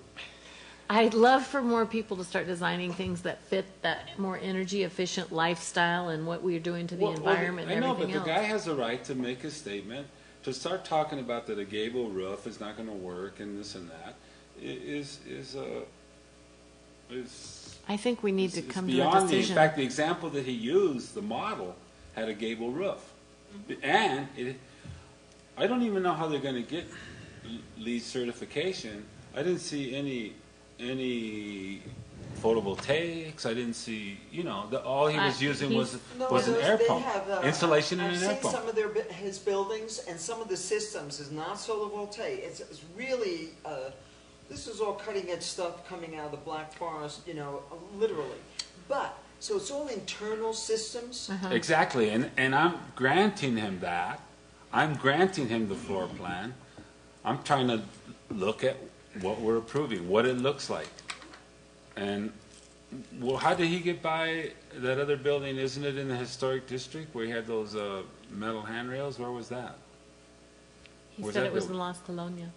I'd love for more people to start designing things that fit that more energy efficient lifestyle and what we're doing to the environment I and know, everything but else. the guy has a right to make a statement. To start talking about that a gable roof is not going to work and this and that is I think we need to it's come to a beyond decision. In fact, the example that he used, the model, had a gable roof. And I don't even know how they're going to get LEED certification. I didn't see any photovoltaics. I didn't see, you know, all he was using was an air pump. Installation in an air I've pump. seen some of his buildings, and some of the systems is not solar voltaic. It's really, this is all cutting edge stuff coming out of the Black Forest, you know, literally. But, so it's all internal systems. Exactly, and I'm granting him that. I'm granting him the floor plan. I'm trying to look at what we're approving, what it looks like. And, well, how did he get by that other building? Isn't it in the historic district where he had those metal handrails? Where was that? He Where's said that it was building? in Las Colonia.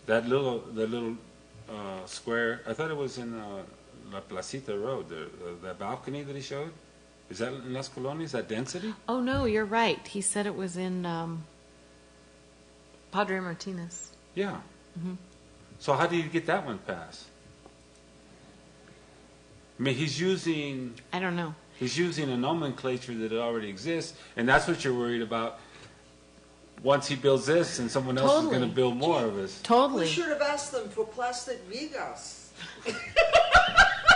That little square, I thought it was in La Placita Road, the balcony that he showed. Is that in Las Colonias, that density? Oh, no, you're right. He said it was in Padre Martinez. Yeah. So how did he get that one passed? I mean, he's using I don't know. a nomenclature that already exists, and that's what you're worried about. Once he builds this, and someone else is Totally. going to build more of this. Totally. We should have asked them for plastic vigas.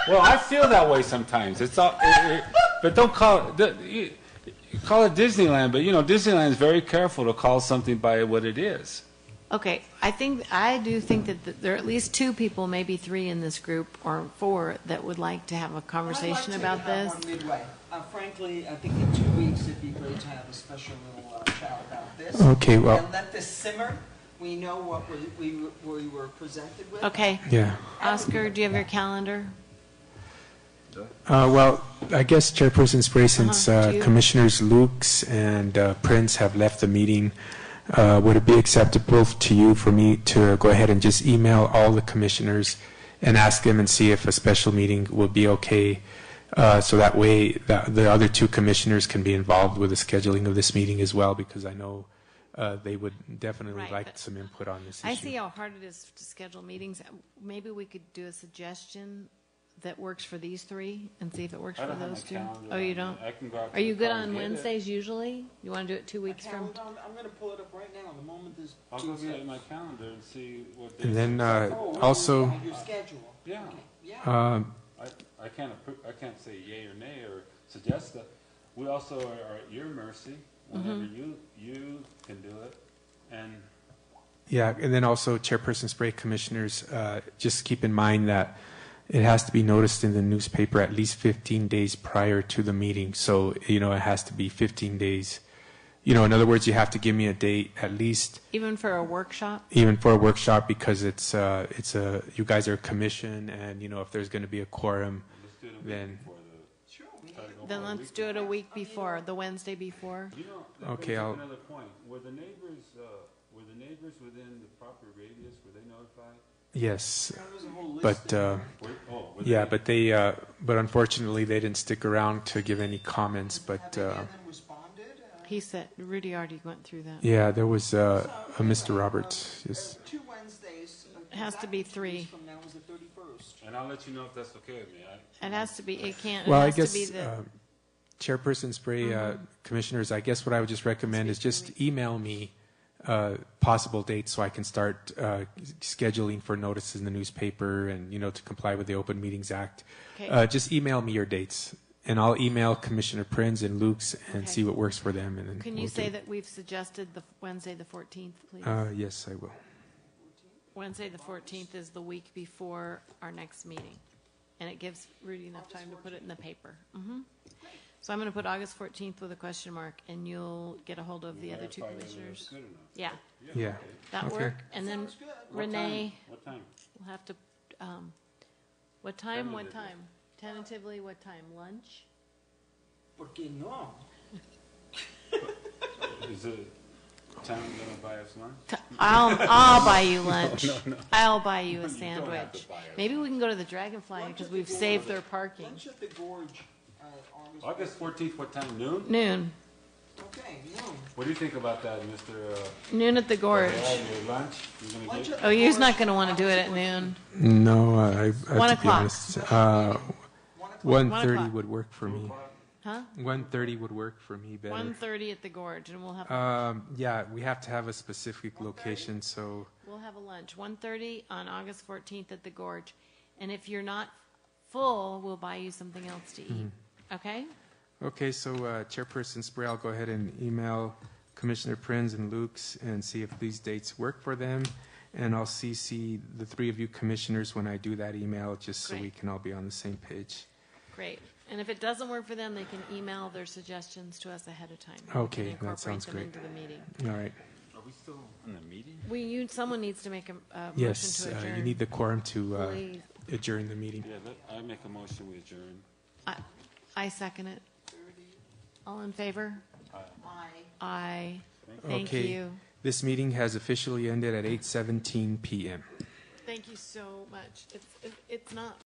Well, I feel that way sometimes. It's all, but don't call it. Call it Disneyland, but you know Disneyland is very careful to call something by what it is. Okay, I do think that there are at least 2 people, maybe 3 in this group, or 4, that would like to have a conversation about I'd this. like to have one midway. Frankly, I think in 2 weeks it'd be great to have a special little chat about this. Okay, well- And let this simmer. We know what we were presented with. Okay. Yeah. Oscar, do you have your calendar? Well, I guess Chairperson Spray, since Do you? Commissioners Lukes and Prince have left the meeting, would it be acceptable to you for me to go ahead and just email all the commissioners and ask them and see if a special meeting would be okay? So that way the other 2 commissioners can be involved with the scheduling of this meeting as well, because I know they would definitely Right, like but some input on this issue. I see how hard it is to schedule meetings. Maybe we could do a suggestion that works for these 3 and see if it works I for don't have those my 2. calendar Oh, you on don't? me. I can go out to Are you the good car on and get it. Wednesdays usually? You want to do it 2 weeks from? I'm going to pull it up right now. The moment this. I'll go get my calendar and see what. And then Oh, also, your schedule. Yeah. Okay. Yeah. I can't say yay or nay or suggest that. We also are at your mercy whenever you can do it. And yeah, and then also Chairperson Spray, commissioners, just keep in mind that it has to be noticed in the newspaper at least 15 days prior to the meeting. So, you know, it has to be 15 days. You know, in other words, you have to give me a date at least, Even for a workshop? even for a workshop, because you guys are a commission, and, you know, if there's going to be a quorum, let's do it a week then, before the. Sure. try to go Then for a let's week do it a before. week before, the Wednesday before. You know, that Okay, brings up I'll- another point. Were the neighbors within the proper radius? Were they notified? yes. There was a whole list But, there. Were yeah, they- but unfortunately, they didn't stick around to give any comments, Have but, any of them responded? He said, Rudy already went through that. yeah, there was a Mr. Roberts, yes. 2 Wednesdays. It has to be exactly 2 3. weeks from now is the 31st. And I'll let you know if that's okay with me. It has to be, it can't, Well, it I has guess, to be the, Chairperson Spray, commissioners, I guess what I would just recommend is just email me possible dates so I can start scheduling for notices in the newspaper and, you know, to comply with the Open Meetings Act. Okay. Just email me your dates, And I'll email Commissioner Prinz and Luke's and Okay. see what works for them. And then Can we'll you do say it. that we've suggested the Wednesday, the 14th, please? Yes, I will. Wednesday, the 14th is the week before our next meeting, and it gives Rudy enough time to put it in the paper. So I'm going to put August 14th with a question mark, and you'll get a hold of the other two commissioners. Yeah, Yeah. that Okay. work? And then Renee, What time? we'll have to, what time, what time? Tentatively, what time? Lunch? Porque no? Is it town gonna buy us lunch? I'll buy you lunch. I'll buy you a sandwich. Maybe we can go to the Dragonfly because we've saved their parking. Lunch at the Gorge, August 14th, what time, noon? Noon. Okay, no. What do you think about that, Mr. Noon at the Gorge. Your lunch? You gonna Lunch get? at Oh, the you're Gorge, not going to want to do it at noon. No, I have 1 to o'clock. be honest. 1:30 o'clock. would work for me. Huh? 1:30 would work for me better. 1:30 at the Gorge, and we'll have Yeah, we have to have a specific location, so a lunch. 1:30 on August 14th at the Gorge. And if you're not full, we'll buy you something else to eat. Okay? okay. So Chairperson Spray, I'll go ahead and email Commissioner Prinz and Luke's and see if these dates work for them, and I'll CC the three of you commissioners when I do that email, just so we Great. can all be on the same page. Great. And if it doesn't work for them, they can email their suggestions to us ahead of time. We Okay, can that sounds incorporate great. them into the meeting. All right. Are we still in the meeting? Someone needs to make a motion Yes, to adjourn. you need the quorum to Please. adjourn the meeting. Yeah, I make a motion, we adjourn. I second it. All in favor? Aye. Aye. Thank Okay. you. This meeting has officially ended at 8:17 p.m. Thank you so much. It's not